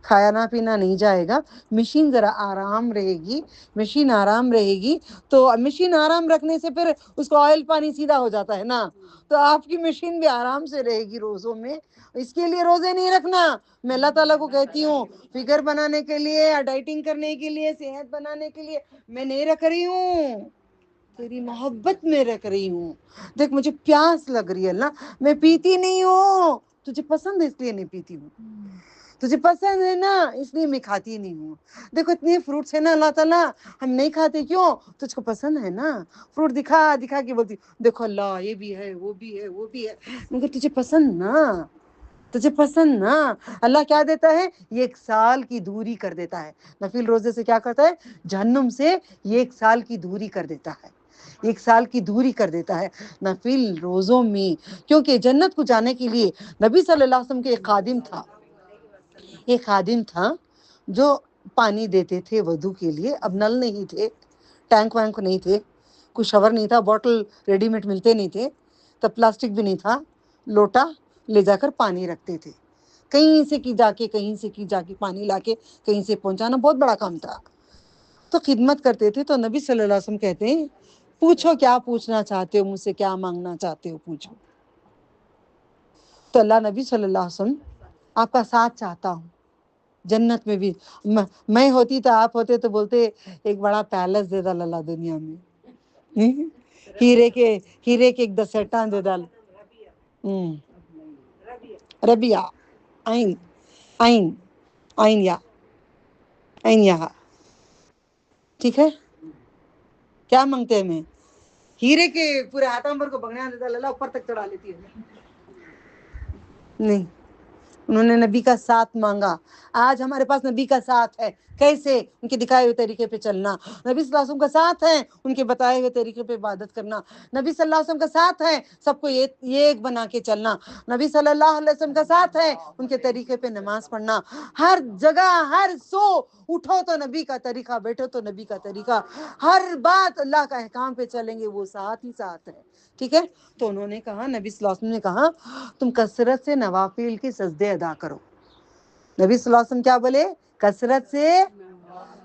[SPEAKER 1] کھانا پینا نہیں جائے گا. مشین ذرا آرام رہے گی، مشین آرام رہے گی تو مشین آرام رکھنے سے پھر اس کو آئل پانی سیدھا ہو جاتا ہے نا، تو آپ کی مشین بھی آرام سے رہے گی روزوں میں. اس کے لیے روزے نہیں رکھنا. میں اللہ تعالیٰ کو کہتی ہوں فگر بنانے کے لیے یا ڈائٹنگ کرنے کے لیے، صحت بنانے کے لیے میں نہیں رکھ رہی ہوں، تیری محبت میں رکھ رہی ہوں. دیکھ مجھے پیاس لگ رہی ہے اللہ، میں پیتی نہیں ہوں، تجھے پسند ہے اس لیے نہیں پیتی ہوں، تجھے پسند ہے نا اس لیے میں کھاتی نہیں ہوں. دیکھو اتنے فروٹس ہیں نا اللہ تعالیٰ، ہم نہیں کھاتے کیوں؟ تجھ کو پسند ہے نا. فروٹ دکھا دکھا کے بولتی دیکھو اللہ یہ بھی ہے وہ بھی ہے وہ بھی ہے، مگر تجھے پسند نا، تجھے پسند نا. اللہ کیا دیتا ہے؟ یہ 1 سال کی دوری کر دیتا ہے. نفل روزے سے کیا کرتا ہے؟ جہنم سے یہ 1 سال کی دوری کر دیتا ہے، 1 سال کی دوری کر دیتا ہے نفل روزوں میں. کیونکہ جنت کو جانے کے لیے نبی صلی اللہ علیہ وسلم کے ایک خادم تھا جو پانی دیتے تھے وضو کے لیے. اب نل نہیں تھے، ٹینک وینک نہیں تھے، کوئی شاور نہیں تھا، بوٹل ریڈی میڈ ملتے نہیں تھے، تب پلاسٹک بھی نہیں تھا. لوٹا لے جا کر پانی رکھتے تھے، کہیں سے کی جا کے کہیں سے کی جا کے پانی لا کے کہیں سے پہنچانا بہت بڑا کام تھا. تو خدمت کرتے تھے. تو نبی صلی اللہ علیہ وسلم کہتے ہیں پوچھو کیا پوچھنا چاہتے ہو مجھ سے، کیا مانگنا چاہتے ہو پوچھو. تو اللہ نبی صلی اللہ علیہ وسلم آپ کا ساتھ چاہتا ہوں جنت میں بھی. میں ہوتی تو آپ ہوتے تو بولتے ایک بڑا پیلس دے ڈال اللہ دنیا میں، ہیرے کے ایک 10 سیٹاں دے ڈال. ربیہ عین عین عین یا عین یہاں ٹھیک ہے. کیا مانگتے ہیں؟ میں ہیرے کے پورے آتمبر کو بگڑا دیتا اللہ اوپر تک چڑھا لیتی ہے. نہیں، انہوں نے نبی کا ساتھ مانگا. آج ہمارے پاس نبی کا ساتھ ہے. کیسے؟ ان کے دکھائے ہوئے طریقے پہ چلنا. نبی صلی اللہ علیہ وسلم کا ساتھ ہے ان کے بتائے ہوئے طریقے پہ عبادت کرنا. نبی صلی اللہ علیہ وسلم کا ساتھ ہے سب کو یہ ایک بنا کے چلنا. نبی صلی اللہ علیہ وسلم کا ساتھ ہے ان کے طریقے پہ نماز پڑھنا. ہر جگہ ہر سو اٹھو تو نبی کا طریقہ، بیٹھو تو نبی کا طریقہ، ہر بات اللہ کا احکام پہ چلیں گے، وہ ساتھ ہی ساتھ ہے. ٹھیک ہے. تو انہوں نے کہا، نبی صلی اللہ علیہ وسلم نے کہا تم کثرت سے نوافل کے سجدے ادا کرو. نبی صلی اللہ علیہ وسلم کیا بولے؟ کثرت سے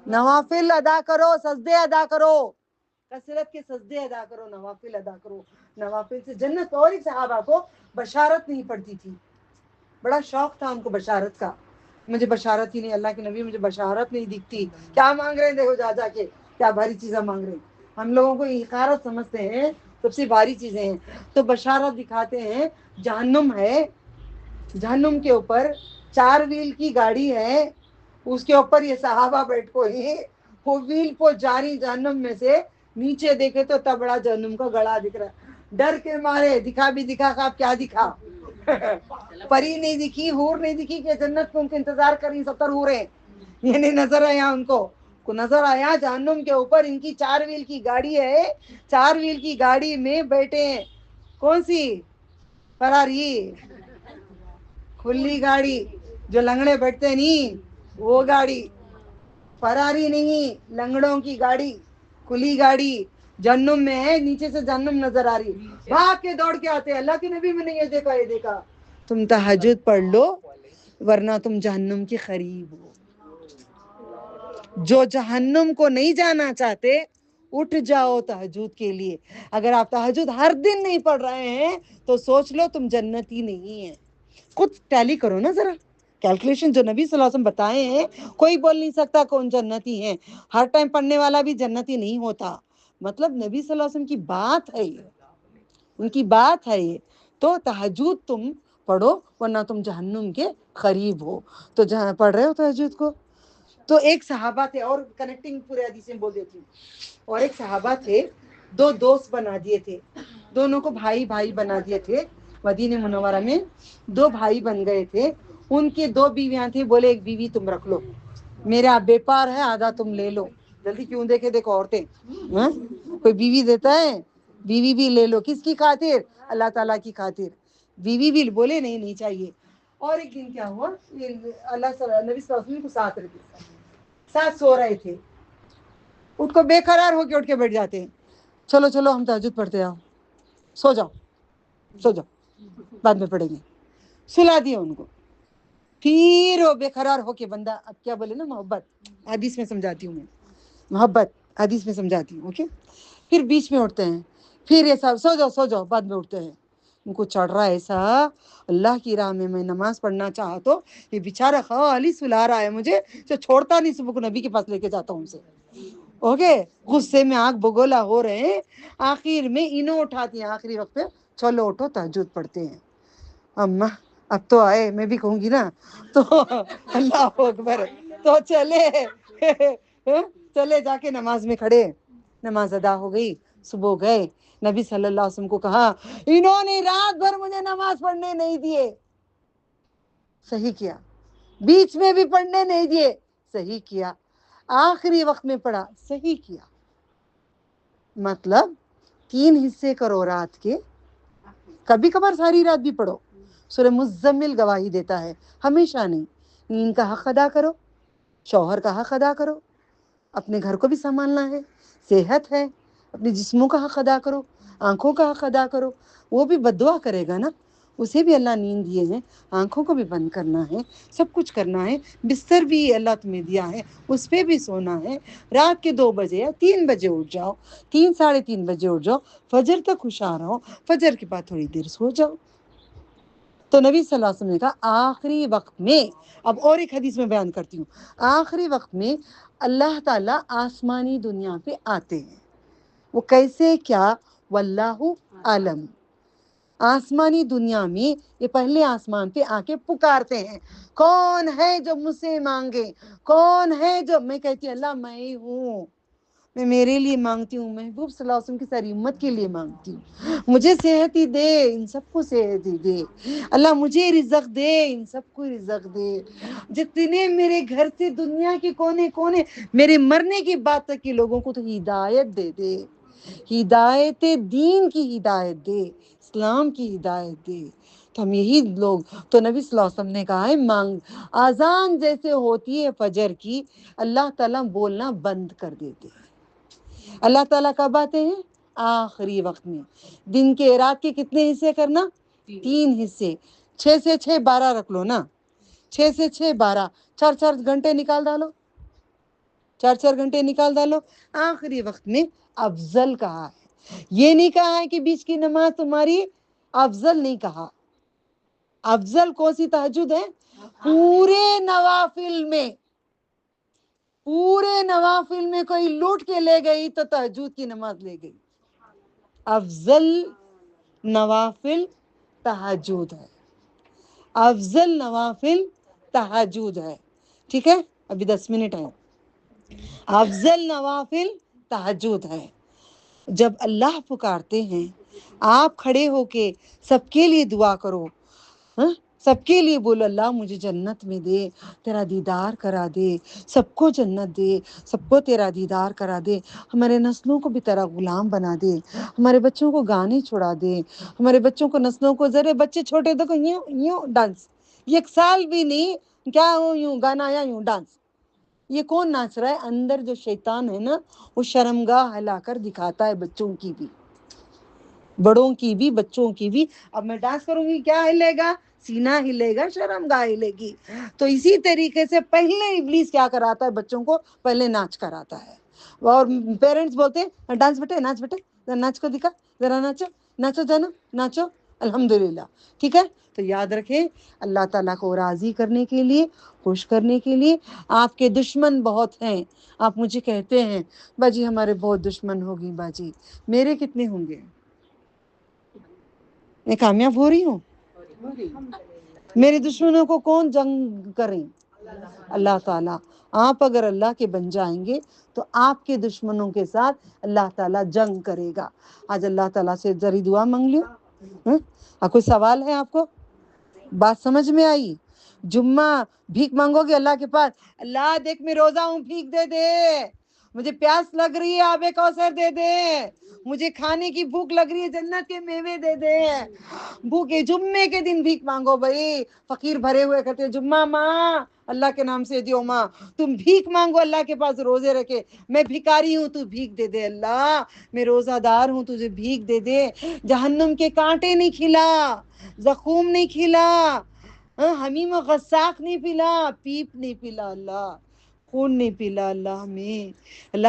[SPEAKER 1] نوافل ادا کرو، سجدے ادا کرو، کثرت کے سجدے ادا کرو، نوافل ادا کرو. نوافل سے جنت. اور ایک صحابہ کو بشارت نہیں پڑتی تھی، بڑا شوق تھا ان کو بشارت کا. مجھے بشارت ہی نہیں، اللہ کے نبی مجھے بشارت نہیں دکھتی. کیا مانگ رہے ہیں دیکھو جا جا کے، کیا بھاری چیزیں مانگ رہے ہیں. ہم لوگوں کو حقارت سمجھتے ہیں، سب سے بھاری چیزیں ہیں. تو بشارت دکھاتے ہیں جہنم ہے، جہنم کے اوپر 4 ویل کی گاڑی ہے، اس کے اوپر یہ صحابہ بیٹھ کو ہی وہ ویل کو جاری جہنم میں سے نیچے دیکھے تو تبڑا جہنم کا گڑا دکھ رہا ہے. ڈر کے مارے دکھا بھی دکھا خواب کیا دکھا، پری نہیں دکھی، حور نہیں دکھی کہ جنت کو ان کے انتظار کر رہی 70 حوریں. یہ نہیں نظر آیا ان کو نظر آیا جہنم کے اوپر ان کی 4 ویل کی گاڑی ہے. 4 ویل کی گاڑی میں بیٹھے ہیں. کون سی؟ فراری، کھلی گاڑی جو لنگڑے بیٹھتے نہیں وہ گاڑی. فراری نہیں، لنگڑوں کی گاڑی، کھلی گاڑی جہنم میں ہے. نیچے سے جہنم نظر آ رہی، بھاگ کے دوڑ کے آتے. اللہ کے نبی میں نے یہ دیکھا یہ دیکھا. تم تہجد پڑھ لو ورنہ تم جہنم کے قریب ہو. جو جہنم کو نہیں جانا چاہتے اٹھ جاؤ تہجد کے لیے. اگر آپ تہجد ہر دن نہیں پڑھ رہے ہیں تو سوچ لو تم جنتی نہیں ہیں. خود ٹیلی کرو نا ذرا، کیلکولیشن جو نبی صلی اللہ علیہ وسلم بتائے ہیں. کوئی بول نہیں سکتا کون جنتی ہے. ہر ٹائم پڑھنے والا بھی جنتی نہیں ہوتا. مطلب نبی صلی اللہ علیہ وسلم کی بات ہے یہ، ان کی بات ہے یہ. تو تہجد تم پڑھو ورنہ تم جہنم کے قریب ہو. تو جہاں پڑھ رہے ہو تہجد کو. تو ایک صحابہ تھے، اور کنیکٹنگ پورے حدیث میں بول دیتی ہوں. اور ایک صحابہ تھے، 2 دوست بنا دیے تھے، دونوں کو بھائی بھائی بنا دیے تھے. مدینہ منورہ میں 2 بھائی بن گئے تھے. ان کے 2 بیویاں تھیں. بولے ایک بیوی تم رکھ لو، میرا بیپار ہے، آدھا تم لے لو. جلدی کیوں دیکھے دیکھو عورتیں، کوئی بیوی دیتا ہے؟ بیوی بھی لے لو. کس کی خاطر؟ اللہ تعالیٰ کی خاطر. بیوی بھی بولے نہیں نہیں چاہیے. اور ایک دن کیا ہوا، نبی صلی اللہ علیہ وسلم کو ساتھ سو رہے تھے. اٹھ کو بے قرار ہو کے اٹھ کے بیٹھ جاتے ہیں, چلو چلو ہم تہجد پڑھتے آؤ, سو جاؤ سو جاؤ, بعد میں پڑھیں گے, سلا دیا ان کو. پھر وہ بے قرار ہو کے بندہ, اب کیا بولے نا, محبت حدیث میں سمجھاتی ہوں میں, محبت حدیث میں سمجھاتی ہوں, اوکے. پھر بیچ میں اٹھتے ہیں, پھر یہ سب سو جاؤ بعد میں اٹھتے ہیں. ان کو چڑھ رہا ہے ایسا, اللہ کی راہ میں نماز پڑھنا چاہا تو یہ بیچارہ خالی سلا رہا ہے مجھے, جو چھوڑتا نہیں, صبح کو نبی کے پاس لے کے جاتا ہوں اسے, اوکے. غصے میں آنکھ بگولا ہو رہے ہیں, آخر میں انہوں اٹھاتی ہیں آخری وقت پہ, چلو اٹھو تہجد پڑھتے ہیں. اما اب تو آئے, میں بھی کہوں گی نا, تو اللہ اکبر, تو چلے جا کے نماز میں کھڑے, نماز ادا ہو گئی, صبح گئے, نبی صلی اللہ علیہ وسلم کو کہا انہوں نے رات بھر مجھے نماز پڑھنے نہیں دیے, صحیح کیا. بیچ میں بھی پڑھنے نہیں دیے, صحیح کیا. آخری وقت میں پڑھا, صحیح کیا. مطلب 3 حصے کرو رات کے, کبھی کبھار ساری رات بھی پڑھو. سورہ مزمل گواہی دیتا ہے, ہمیشہ نہیں. نیند کا حق ادا کرو, شوہر کا حق ادا کرو, اپنے گھر کو بھی سنبھالنا ہے, صحت ہے, اپنے جسموں کا حق ادا کرو, آنکھوں کا حق ادا کرو. وہ بھی بد دعا کرے گا نا, اسے بھی اللہ نیند دیے ہیں, آنکھوں کو بھی بند کرنا ہے, سب کچھ کرنا ہے. بستر بھی اللہ تمہیں دیا ہے, اس پہ بھی سونا ہے. رات کے 2 بجے یا 3 بجے اٹھ جاؤ, 3 ساڑھے 3 بجے اٹھ جاؤ, فجر تک ہوشیار رہو, فجر کے بعد تھوڑی دیر سو جاؤ. تو نبی صلی اللہ علیہ وسلم نے کہا آخری وقت میں, اب اور ایک حدیث میں بیان کرتی ہوں, آخری وقت میں اللہ تعالیٰ آسمانی دنیا پہ آتے ہیں. وہ کیسے, کیا, واللہ عالم. آسمانی دنیا میں یہ پہلے آسمان پہ آ کے پکارتے ہیں, کون ہے جو مجھ سے مانگے, کون ہے جو, میں کہتی ہوں اللہ میں ہی ہوں, میں میرے لیے مانگتی ہوں, محبوب صلی اللہ علیہ وسلم کی ساری امت کے لیے مانگتی ہوں, مجھے صحت ہی دے, ان سب کو صحت ہی دے, اللہ مجھے رزق دے, ان سب کو رزق دے. جتنے میرے گھر سے دنیا کے کونے کونے میرے مرنے کی بات تک کے لوگوں کو تو ہدایت دے دے, ہدایت دین کی ہدایت دے, اسلام کی ہدایت دے. تو ہم یہی لوگ, تو نبی صلی اللہ علیہ وسلم نے کہا ہے مانگ, اذان جیسے ہوتی ہے فجر کی, اللہ تعالیٰ بولنا بند کر دیتے ہیں. اللہ تعالیٰ کب آتے ہیں, آخری وقت میں. دن کے, رات کے کتنے حصے کرنا, 3 حصے, 6 سے 6 12 رکھ لو نا, 6 سے 6 12, 4 گھنٹے نکال ڈالو, 4 گھنٹے نکال ڈالو. آخری وقت میں افضل کہا ہے, یہ نہیں کہا ہے کہ بیچ کی نماز تمہاری افضل نہیں کہا. افضل کون سی تہجد ہے, پورے نوافل میں, پورے نوافل میں کوئی لوٹ کے لے گئی تو تہجد کی نماز لے گئی. افضل نوافل تہجد ہے, افضل نوافل تہجد ہے, ٹھیک ہے. ابھی 10 منٹ ہے. افضل نوافل تہجد ہے. جب اللہ پکارتے ہیں, آپ کھڑے ہو کے سب کے لیے دعا کرو, سب کے لیے بولو اللہ مجھے جنت میں دے, تیرا دیدار کرا دے, سب کو جنت دے, سب کو تیرا دیدار کرا دے, ہمارے نسلوں کو بھی تیرا غلام بنا دے, ہمارے بچوں کو گانے چھڑا دے, ہمارے بچوں کو, نسلوں کو, ذرے بچے چھوٹے دیکھو یوں ڈانس, 1 سال بھی نہیں کیا یوں گانا یا یوں ڈانس. یہ کون ناچ رہا ہے, اندر جو شیطان ہے نا, وہ شرمگاہ ہلا کر دکھاتا ہے, بچوں کی بھی, بڑوں کی بھی, بچوں کی بھی. اب میں ڈانس کروں گی, کیا ہلے گا, سینہ ہلے گا, شرمگاہ ہلے گی. تو اسی طریقے سے پہلے ابلیس کیا کراتا ہے, بچوں کو پہلے ناچ کراتا ہے. اور پیرنٹس بولتے ہیں ڈانس بیٹے, ناچ بیٹے, ناچ کو دکھا ذرا, ناچو ناچو جانا, ناچو, الحمدللہ. ٹھیک ہے, تو یاد رکھیں اللہ تعالیٰ کو راضی کرنے کے لیے, خوش کرنے کے لیے. آپ کے دشمن بہت ہیں, آپ مجھے کہتے ہیں باجی ہمارے بہت دشمن ہوگی, باجی میرے کتنے ہوں گے, میں کامیاب ہو رہی ہوں, میرے دشمنوں کو کون جنگ کریں, اللہ تعالیٰ. آپ اگر اللہ کے بن جائیں گے تو آپ کے دشمنوں کے ساتھ اللہ تعالیٰ جنگ کرے گا. آج اللہ تعالیٰ سے ذری دعا مانگ لوں. کوئی سوال ہے آپ کو, بات سمجھ میں آئی؟ جمعہ بھیک مانگو گے اللہ کے پاس, اللہ دیکھ میں روزہ ہوں, بھیک دے دے, مجھے پیاس لگ رہی ہے آب کوثر دے دے، مجھے کھانے کی بھوک لگ رہی ہے جنت کے میوے دے دے۔ بھوکے جمعے کے دن بھیک مانگو بھائی، فقیر بھرے ہوئے کہتے جمعہ ماں اللہ کے نام سے دیو ماں، تم بھیک مانگو اللہ کے پاس روزے رکھے، میں بھکاری ہوں تو بھیک دے دے اللہ، میں روزہ دار ہوں تجھے بھیک دے دے، جہنم کے کانٹے نہیں کھلا، زخوم نہیں کھلا، حمیم و غساق نہیں پلا، پیپ نہیں پلا اللہ، خون نہیں پلا اللہ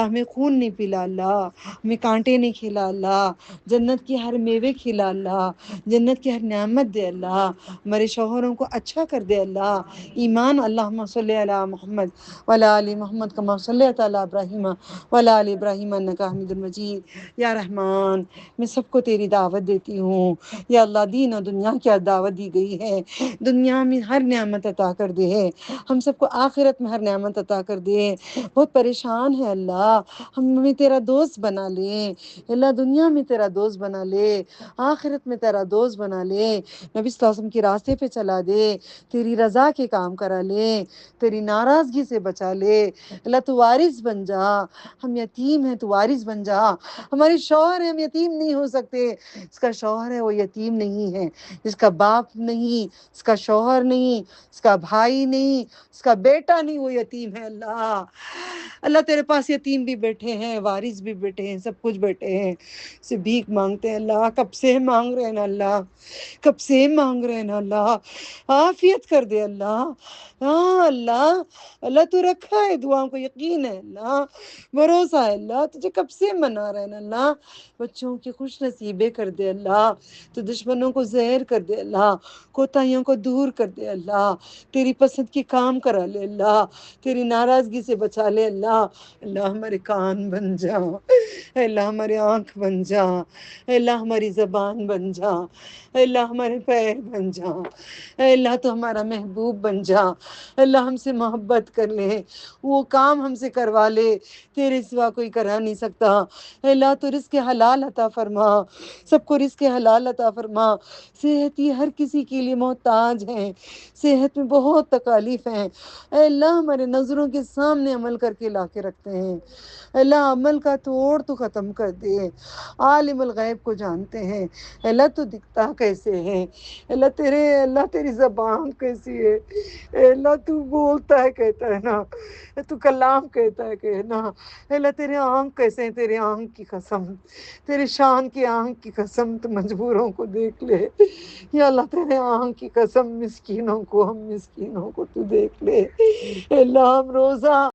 [SPEAKER 1] ہمیں خون نہیں پلا اللہ، ہمیں کانٹے نہیں کھلا اللہ، جنت کی ہر میوے کھلا اللہ، جنت کی ہر نعمت دے اللہ، ہمارے شوہروں کو اچھا کر دے اللہ، ایمان اللہم صلی علی محمد وعلی آل محمد کما صلیت علی ابراہیم وعلی آل ابراہیم انکا حمید مجید۔ یا رحمان میں سب کو تیری دعوت دیتی ہوں، یا اللہ دین و دنیا کی دعوت دی گئی ہے، دنیا میں ہر نعمت عطا کر دے، ہم سب کو آخرت میں ہر نعمت عطا کر دے، بہت پریشان ہے اللہ، ہمیں تیرا دوست بنا لے اللہ، دنیا میں تیرا دوست بنا لے، آخرت میں تیرا دوست بنا لے، نبی صلی اللہ علیہ وسلم کی راستے پہ چلا دے، تیری رضا کے کام کرا لے، تیری ناراضگی سے بچا لے اللہ، تو وارث بن جا، ہم یتیم ہیں تو وارث بن جا، ہمارے شوہر ہیں ہم یتیم نہیں ہو سکتے، اس کا شوہر ہے وہ یتیم نہیں ہے، اس کا باپ نہیں، اس کا شوہر نہیں، اس کا بھائی نہیں، اس کا بیٹا نہیں، وہ یتیم ہے اللہ، اللہ تیرے پاس یتیم بھی بیٹھے ہیں، وارث بھی بیٹھے ہیں، سب کچھ بیٹھے ہیں، سے بھیک مانگتے ہیں اللہ، کب سے مانگ رہے ہیں نا اللہ، کب سے مانگ رہے ہیں نا اللہ، عافیت کر دے اللہ، ہاں اللہ، اللہ تو رکھا ہے دعاؤں کو، یقین ہے اللہ، بھروسہ ہے اللہ، تجھے کب سے منا رہے ہیں نا اللہ، بچوں کی خوش نصیبیں کر دے اللہ، تو دشمنوں کو زہر کر دے اللہ، کوتاہیوں کو دور کر دے اللہ، تیری پسند کی کام کرا لے اللہ، تیری ناراضگی سے بچا لے اللہ، اللہ ہمارے کان بن جا، اے اللہ ہمارے آنکھ بن جا، اے اللہ ہماری زبان بن جا، اے اللہ ہمارے پیر بن جا، اے اللہ تو ہمارا محبوب بن جا، اے اللہ ہم سے محبت کر لے، وہ کام ہم سے کروا لے، تیرے سوا کوئی کرا نہیں سکتا، اے اللہ تو رزق حلال عطا فرما، سب کو رزق حلال عطا فرما، صحت ہی ہر کسی کے لیے محتاج ہیں، صحت میں بہت تکالیف ہیں، اے اللہ ہمارے نظروں کے سامنے عمل کر کے لا کے رکھتے ہیں، اے اللہ عمل کا توڑ تو ختم کر دے، عالم الغیب کو جانتے ہیں، اے اللہ تو دکھتا کیسے ہے، اے اللہ تیری زبان کیسی ہے، اے اللہ تو بولتا ہے کہتا ہے نا، تو کلام کہتا ہے کہ نا، اے اللہ تیرے آنکھ کیسے ہیں، تیرے آنکھ کی قسم، تیرے شان کی آنکھ کی قسم، تو مجبوروں کو دیکھ لے، یا اللہ تیرے آنکھ کی قسم، مسکینوں کو، ہم مسکینوں کو تو دیکھ لے، اے اللہ ہم روزہ